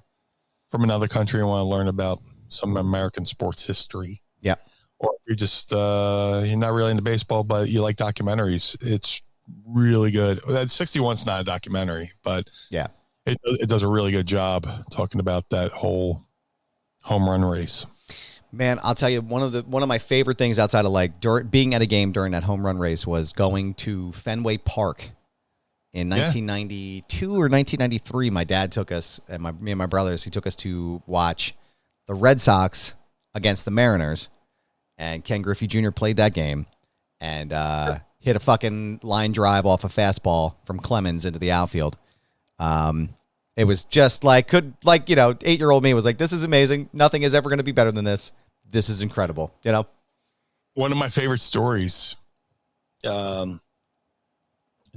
from another country and want to learn about some American sports history. Yeah. Or you're just you're not really into baseball, but you like documentaries. It's really good. That 61's not a documentary, but Yeah. it does a really good job talking about that whole home run race. Man, I'll tell you, one of my favorite things outside of like being at a game during that home run race was going to Fenway Park in 1992 or 1993. My dad took us, and me and my brothers, he took us to watch the Red Sox against the Mariners, and Ken Griffey Jr. played that game and hit a fucking line drive off a fastball from Clemens into the outfield. It was just like, 8-year-old me was like, this is amazing. Nothing is ever going to be better than this. This is incredible. One of my favorite stories,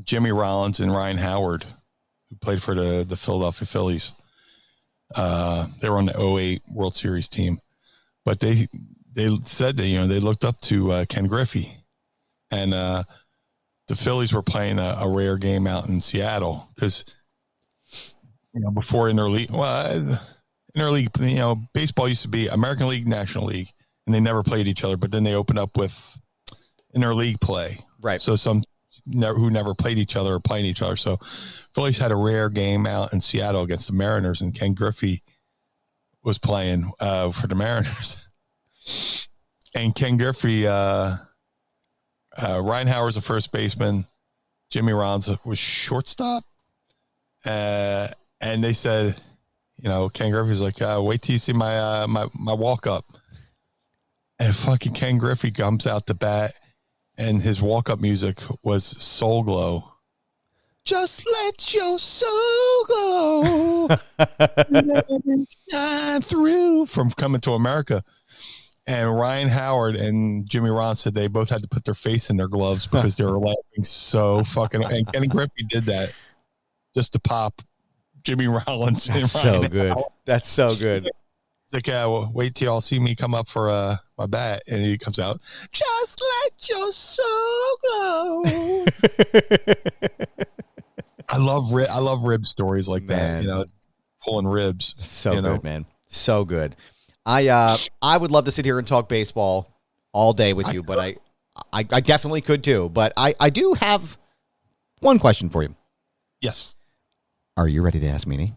Jimmy Rollins and Ryan Howard, who played for the Philadelphia Phillies. They were on the 2008 World Series team, but they said that, they looked up to Ken Griffey, and the Phillies were playing a rare game out in Seattle because, before interleague, baseball used to be American League, National League, and they never played each other. But then they opened up with interleague play, right? So some who never played each other are playing each other. So Phillies had a rare game out in Seattle against the Mariners, and Ken Griffey was playing for the Mariners. And Ken Griffey, Ryan Howard's the first baseman, Jimmy Rollins was shortstop. And they said, Ken Griffey's like, wait till you see my walk up. And fucking Ken Griffey comes out the bat, and his walk up music was Soul Glow. Just let your soul go. Let it shine through, from Coming to America. And Ryan Howard and Jimmy Rollins said they both had to put their face in their gloves because they were laughing so fucking. And Kenny Griffey did that just to pop Jimmy Rollins. That's so good. That's so good. He's like, well, wait till y'all see me come up for my bat. And he comes out, just let your soul go. I love rib stories like that. Pulling ribs. So good, man. So good. I would love to sit here and talk baseball all day with you, but I definitely could too. But I do have one question for you. Yes. Are you ready to ask Meanie?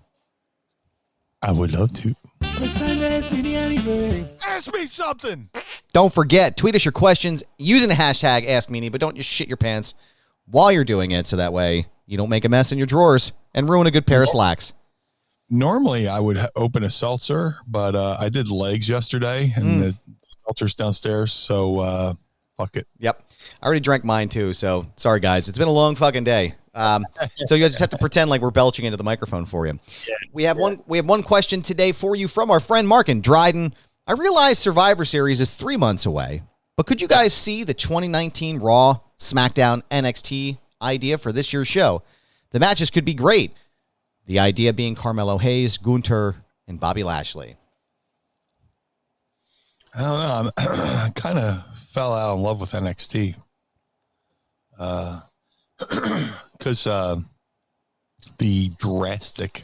I would love to. It's time to ask Meanie anything. Ask me something. Don't forget, tweet us your questions using the hashtag AskMeanie, but don't just shit your pants while you're doing it, so that way you don't make a mess in your drawers and ruin a good pair of slacks. Normally, I would open a seltzer, but I did legs yesterday, and the seltzer's downstairs, so fuck it. Yep. I already drank mine, too, so sorry, guys. It's been a long fucking day. So you just have to pretend like we're belching into the microphone for you. Yeah. We have one question today for you from our friend Mark in Dryden. I realize Survivor Series is 3 months away, but could you guys see the 2019 Raw, SmackDown, NXT idea for this year's show? The matches could be great. The idea being Carmelo Hayes, Gunther, and Bobby Lashley. I don't know. I kind of fell out in love with NXT. Because the drastic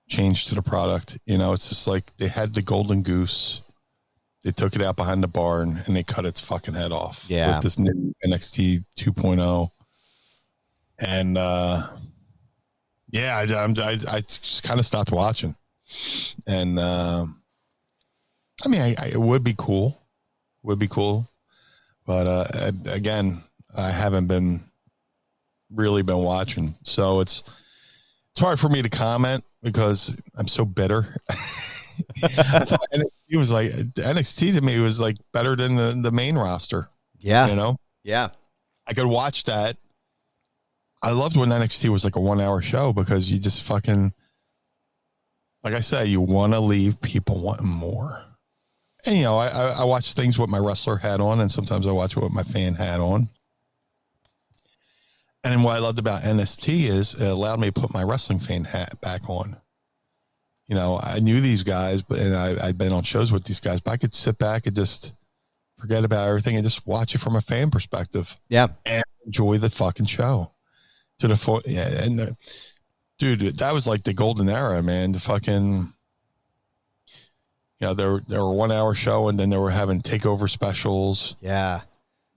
change to the product, it's just like they had the golden goose, they took it out behind the barn, and they cut its fucking head off. Yeah. With this new NXT 2.0. And I just kind of stopped watching. And it would be cool. But again, I haven't really been watching, so it's hard for me to comment because I'm so bitter. NXT was like, NXT to me was like better than the main roster. Yeah. Yeah. I could watch that. I loved when NXT was like a 1 hour show because you just fucking, like I said, you want to leave people wanting more. And, I watch things with my wrestler hat on, and sometimes I watch it with my fan hat on. And what I loved about NXT is it allowed me to put my wrestling fan hat back on. I knew these guys, and I'd been on shows with these guys, but I could sit back and just forget about everything and just watch it from a fan perspective. Yeah. And enjoy the fucking show. Dude, that was like the golden era, man. The fucking, There were 1 hour show, and then they were having takeover specials. Yeah.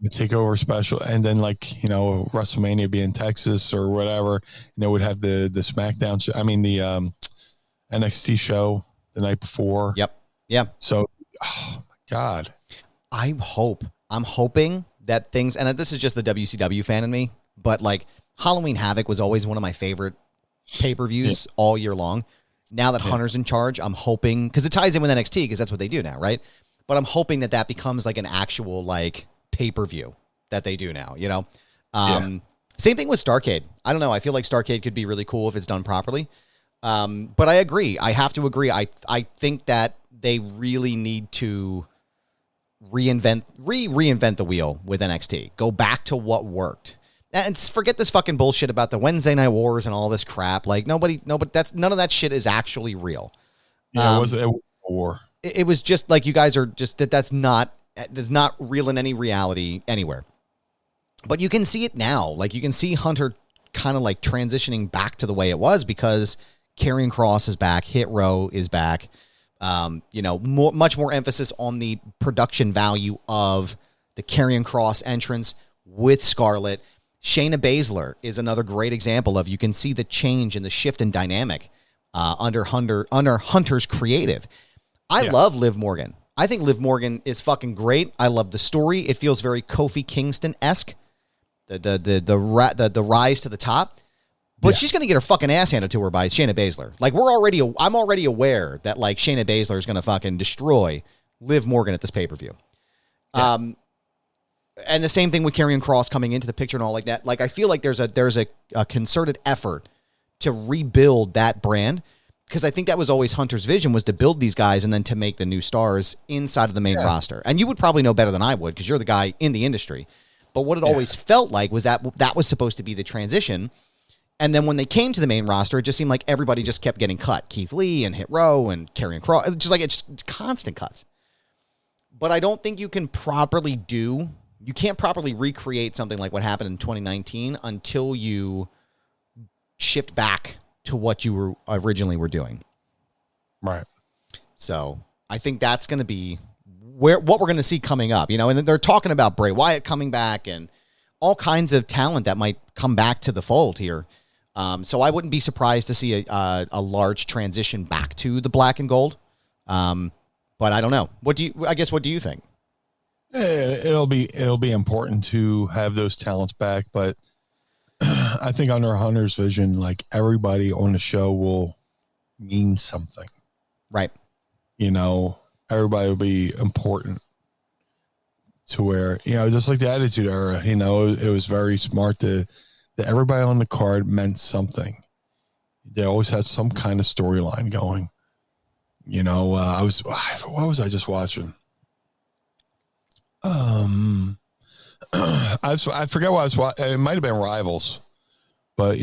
The takeover special, and then WrestleMania be in Texas or whatever, and they would have the SmackDown show. I mean the NXT show the night before. Yep. Yeah. So, oh my God. I'm hoping that things, and this is just the WCW fan in me, but like Halloween Havoc was always one of my favorite pay-per-views all year long. Now that Hunter's in charge, I'm hoping, because it ties in with NXT, because that's what they do now, right? But I'm hoping that becomes like an actual like pay-per-view that they do now, Same thing with Starrcade. I don't know. I feel like Starrcade could be really cool if it's done properly. But I agree. I have to agree. I think that they really need to reinvent the wheel with NXT. Go back to what worked. And forget this fucking bullshit about the Wednesday Night Wars and all this crap. Like none of that shit is actually real. Yeah, it was a war. It was just like you guys are just that's not real in any reality anywhere. But you can see it now. Like you can see Hunter kind of like transitioning back to the way it was because Karrion Kross is back, Hit Row is back. Much more emphasis on the production value of the Karrion Kross entrance with Scarlett. Shayna Baszler is another great example of you can see the change and the shift in dynamic under Hunter's creative. I love Liv Morgan. I think Liv Morgan is fucking great. I love the story. It feels very Kofi Kingston-esque. The rise to the top. But she's going to get her fucking ass handed to her by Shayna Baszler. Like I'm already aware that like Shayna Baszler is going to fucking destroy Liv Morgan at this pay-per-view. Yeah. And the same thing with Karrion Kross coming into the picture and all like that. Like I feel like there's a concerted effort to rebuild that brand because I think that was always Hunter's vision was to build these guys and then to make the new stars inside of the main roster. And you would probably know better than I would because you're the guy in the industry. But what it always felt like was that was supposed to be the transition. And then when they came to the main roster, it just seemed like everybody just kept getting cut. Keith Lee and Hit Row and Karrion Kross. It's constant cuts. But I don't think you can you can't properly recreate something like what happened in 2019 until you shift back to what you were originally were doing. Right. So I think that's going to be what we're going to see coming up, and they're talking about Bray Wyatt coming back and all kinds of talent that might come back to the fold here. So I wouldn't be surprised to see a large transition back to the black and gold. But I don't know. What do you think? It'll be important to have those talents back, but I think under Hunter's vision, like everybody on the show will mean something. Right. Everybody will be important to where, just like the Attitude Era, it was very smart that everybody on the card meant something. They always had some kind of storyline going. What was I just watching? I forget what I was watching. It might have been Rivals, but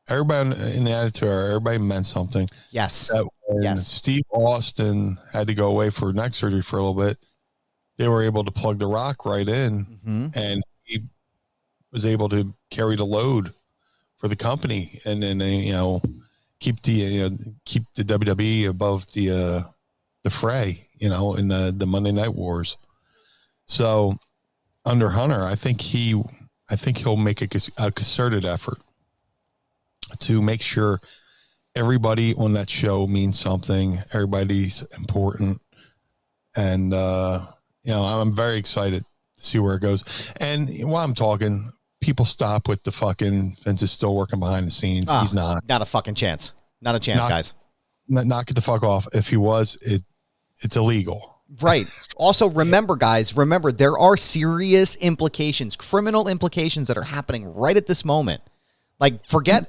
everybody in the Attitude Era, everybody meant something. Yes. When Steve Austin had to go away for neck surgery for a little bit, they were able to plug The Rock right in, and he was able to carry the load for the company, and then keep the WWE above the fray, in the Monday Night Wars. So under Hunter, I think he'll make a concerted effort to make sure everybody on that show means something. Everybody's important. And, I'm very excited to see where it goes. And while I'm talking, people stop with the fucking Vince is still working behind the scenes. He's not. Not a fucking chance. Not a chance, guys. Knock it the fuck off. If he was, it's illegal. Right. Also, remember, there are serious implications, criminal implications that are happening right at this moment. Like, forget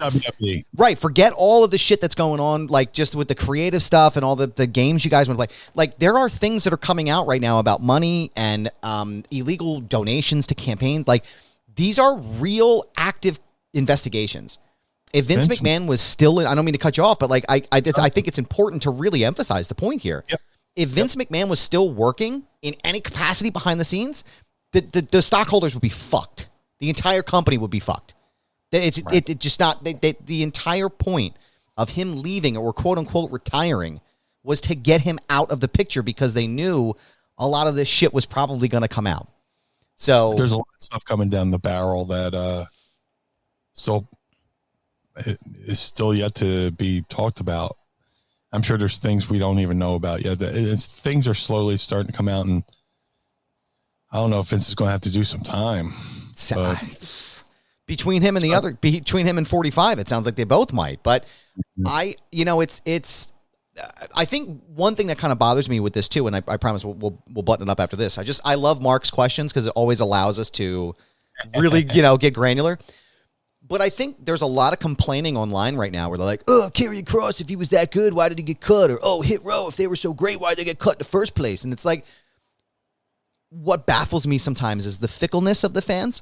all of the shit that's going on, like, just with the creative stuff and all the games you guys want to play. Like, there are things that are coming out right now about money and illegal donations to campaigns. Like, these are real active investigations. If Vince McMahon was still in, I don't mean to cut you off, but like, I think it's important to really emphasize the point here. Yep. If Vince McMahon was still working in any capacity behind the scenes, the stockholders would be fucked. The entire company would be fucked. It just not the entire point of him leaving or quote unquote retiring was to get him out of the picture because they knew a lot of this shit was probably going to come out. So there's a lot of stuff coming down the barrel that is still yet to be talked about. I'm sure there's things we don't even know about yet. Things are slowly starting to come out, and I don't know if Vince is going to have to do some time. Between him and between him and 45, it sounds like they both might. But I think one thing that kind of bothers me with this too, and I promise we'll button it up after this. I love Mark's questions because it always allows us to really, get granular. But I think there's a lot of complaining online right now where they're like, oh, Karrion Kross, if he was that good, why did he get cut? Or, oh, Hit Row, if they were so great, why did they get cut in the first place? And it's like, what baffles me sometimes is the fickleness of the fans,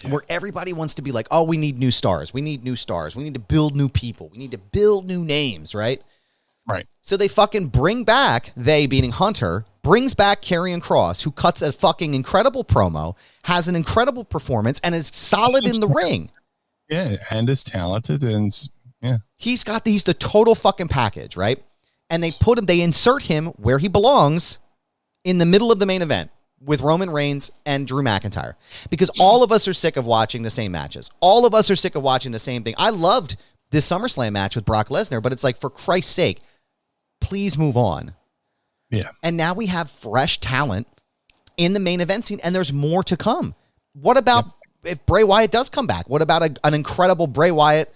where everybody wants to be like, oh, we need new stars. We need new stars. We need to build new people. We need to build new names, right? Right. So they fucking bring back, they being Hunter, brings back Karrion Kross, who cuts a fucking incredible promo, has an incredible performance, and is solid in the ring. Yeah, and is talented, and he's the total fucking package, right? And they insert him where he belongs, in the middle of the main event with Roman Reigns and Drew McIntyre, because all of us are sick of watching the same matches. All of us are sick of watching the same thing. I loved this SummerSlam match with Brock Lesnar, but it's like, for Christ's sake, please move on. Yeah. And now we have fresh talent in the main event scene, and there's more to come. What about if Bray Wyatt does come back? What about an incredible Bray Wyatt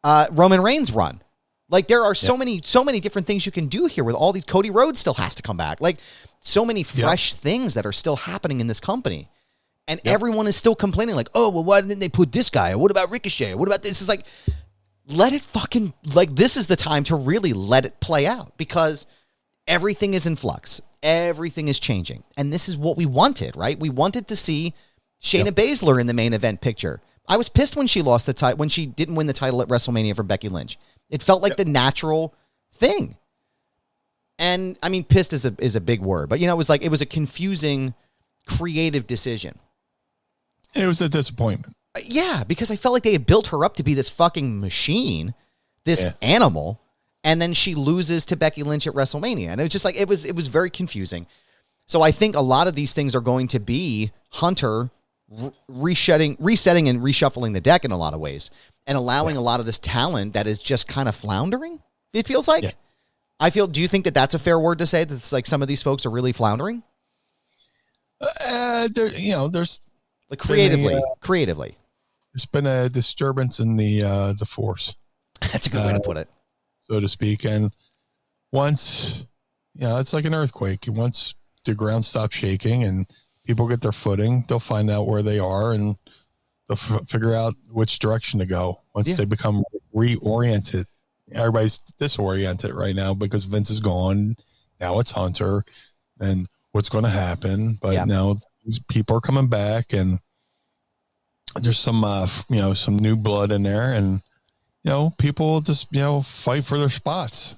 Roman Reigns run? Like, there are so many different things you can do here with all these. Cody Rhodes still has to come back. Like, so many fresh things that are still happening in this company. And everyone is still complaining like, oh, well, why didn't they put this guy? Or what about Ricochet? Or what about this? It's like, let it fucking, like, this is the time to really let it play out, because everything is in flux. Everything is changing. And this is what we wanted, right? We wanted to see Shayna Baszler in the main event picture. I was pissed when she lost the title, when she didn't win the title at WrestleMania from Becky Lynch. It felt like the natural thing. And I mean, pissed is a big word, but it was a confusing, creative decision. It was a disappointment. Yeah, because I felt like they had built her up to be this fucking machine, this animal, and then she loses to Becky Lynch at WrestleMania. And it was just like, it was very confusing. So I think a lot of these things are going to be Hunter resetting and reshuffling the deck in a lot of ways, and allowing a lot of this talent that is just kind of floundering, it feels like. Yeah. Do you think that that's a fair word to say, that it's like some of these folks are really floundering? There's like creatively. There's been a disturbance in the force. That's a good way to put it, so to speak. And once, it's like an earthquake. Once the ground stops shaking and people get their footing, they'll find out where they are, and they'll figure out which direction to go. Once they become reoriented, everybody's disoriented right now because Vince is gone. Now it's Hunter, and what's going to happen? But now these people are coming back, and there's some some new blood in there, and people just fight for their spots.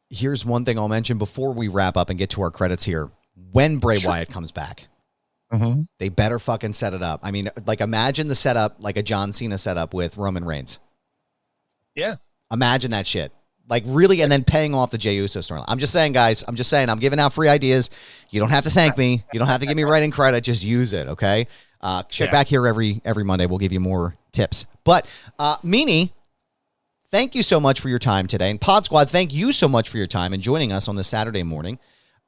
Here's one thing I'll mention before we wrap up and get to our credits here. When Bray Wyatt comes back, they better fucking set it up. I mean, like, imagine the setup, like a John Cena setup with Roman Reigns. Yeah. Imagine that shit. Like, really, and then paying off the Jey Uso storyline. I'm just saying, guys. I'm giving out free ideas. You don't have to thank me. You don't have to give me writing credit. Just use it, okay? Check back here every Monday. We'll give you more tips. But, Meanie, thank you so much for your time today. And Pod Squad, thank you so much for your time and joining us on this Saturday morning.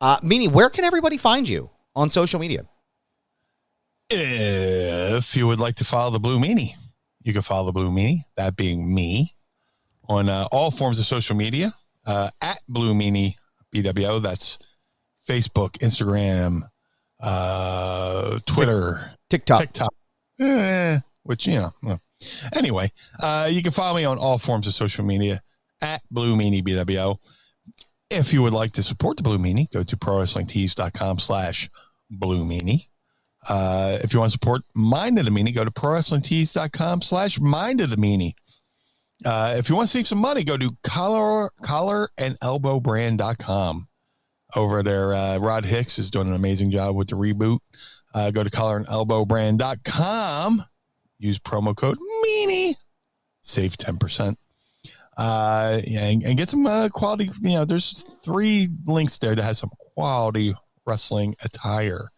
Meanie, where can everybody find you on social media? If you would like to follow the Blue Meanie, you can follow the Blue Meanie, that being me, on all forms of social media, at Blue Meanie BWO. That's Facebook, Instagram, Twitter, TikTok. Which, anyway, you can follow me on all forms of social media at Blue Meanie BWO. If you would like to support the Blue Meanie, go to prowrestlingtees.com/Blue Meanie. If you want to support Mind of the Meanie, go to prowrestlingtees.com/Mind of the Meanie. If you want to save some money, go to collarandelbowbrand.com. Over there, Rod Hicks is doing an amazing job with the reboot. Go to collarandelbowbrand.com. Use promo code Meanie. Save 10%. And get some quality. There's 3 links there that has some quality wrestling attire.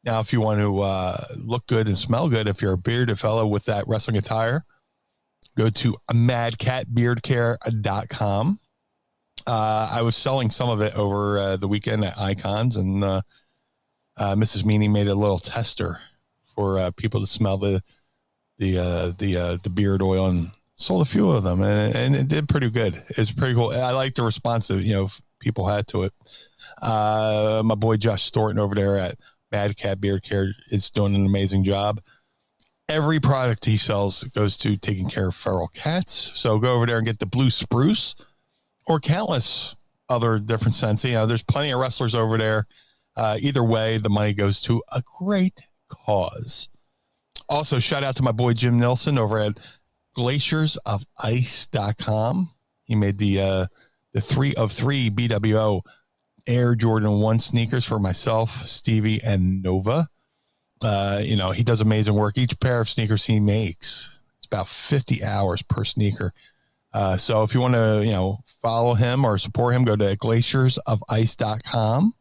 Now, if you want to look good and smell good, if you're a bearded fellow with that wrestling attire, go to madcatbeardcare.com. I was selling some of it over the weekend at Icons, and Mrs. Meanie made a little tester for people to smell the beard oil, and sold a few of them, and it did pretty good. It's pretty cool. I like the response that people had to it. My boy Josh Thornton over there at Mad Cat Beard Care is doing an amazing job. Every product he sells goes to taking care of feral cats. So go over there and get the blue spruce or countless other different scents. There's plenty of wrestlers over there. Either way, the money goes to a great cause. Also, shout out to my boy Jim Nilsson over at glaciersofice.com. He made the 3 of 3 BWO Air Jordan 1 sneakers for myself, Stevie, and Nova. He does amazing work. Each pair of sneakers he makes, it's about 50 hours per sneaker. So if you want to, follow him or support him, go to glaciersofice.com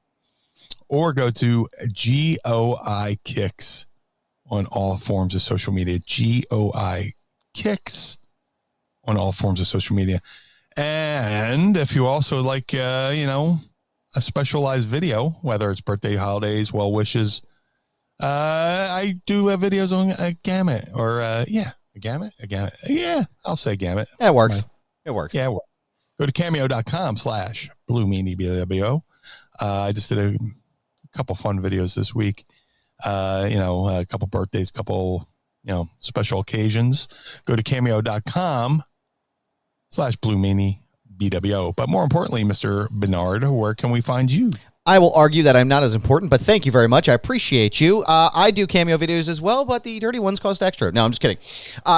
or go to GOI Kicks on all forms of social media. GOI Kicks on all forms of social media. And if you also like, a specialized video, whether it's birthday, holidays, well wishes, I do videos on a gamut or a gamut. Yeah, I'll say gamut. Yeah, it works. It works. Yeah, it works. Go to cameo.com/BlueMeanie BWO. I just did a couple fun videos this week. A couple birthdays, couple, special occasions. Go to cameo.com/BlueMeanie BWO. But more importantly, Mr. Barnard, where can we find you? I will argue that I'm not as important, but thank you very much. I appreciate you. I do cameo videos as well, but the dirty ones cost extra. No, I'm just kidding.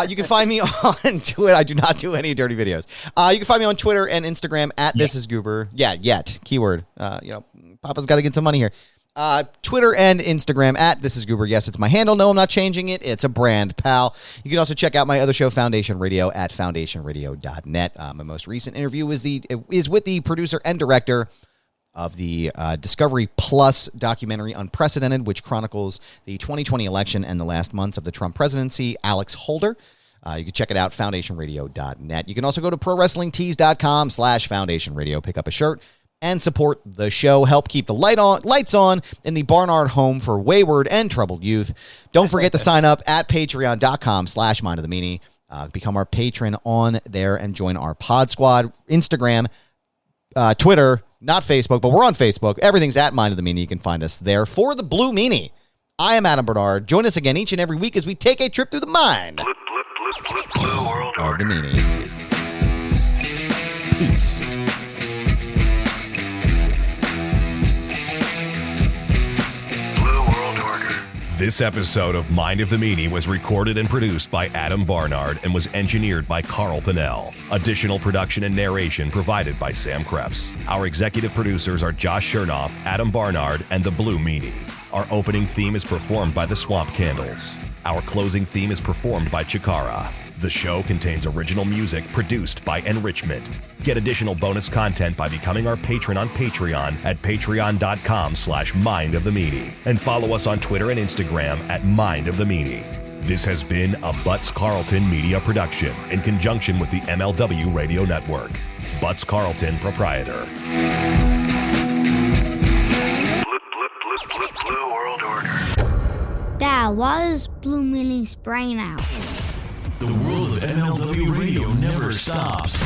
You can find me on Twitter. I do not do any dirty videos. You can find me on Twitter and Instagram at This Is Goober. Yeah, yet. Keyword. Papa's got to get some money here. Twitter and Instagram at This Is Goober. Yes, it's my handle. No, I'm not changing it. It's a brand, pal. You can also check out my other show, Foundation Radio, at foundationradio.net. My most recent interview is with the producer and director of the Discovery Plus documentary Unprecedented, which chronicles the 2020 election and the last months of the Trump presidency, Alex Holder. You can check it out, foundationradio.net. You can also go to prowrestlingtees.com/foundationradio, pick up a shirt, and support the show. Help keep the lights on in the Barnard home for wayward and troubled youth. Don't forget to sign up at patreon.com/mindofthemeanie. Become our patron on there and join our pod squad. Instagram, Twitter, not Facebook, but we're on Facebook. Everything's at Mind of the Meanie. You can find us there for the Blue Meanie. I am Adam Barnard. Join us again each and every week as we take a trip through the mind Blue world of order. the Meanie. Peace. Blue world order. This episode of Mind of the Meanie was recorded and produced by Adam Barnard and was engineered by Carl Pinnell. Additional production and narration provided by Sam Krebs. Our executive producers are Josh Chernoff, Adam Barnard, and the Blue Meanie. Our opening theme is performed by the Swamp Candles. Our closing theme is performed by Chikara. The show contains original music produced by Enrichment. Get additional bonus content by becoming our patron on Patreon at patreon.com/mindofthemeanie. And follow us on Twitter and Instagram at Mind of the Meanie. This has been a Butts Carlton media production in conjunction with the MLW Radio Network. Butts Carlton, proprietor. Blue world order. Dad, why is Blue Meanie's brain out? The world of MLW Radio never stops.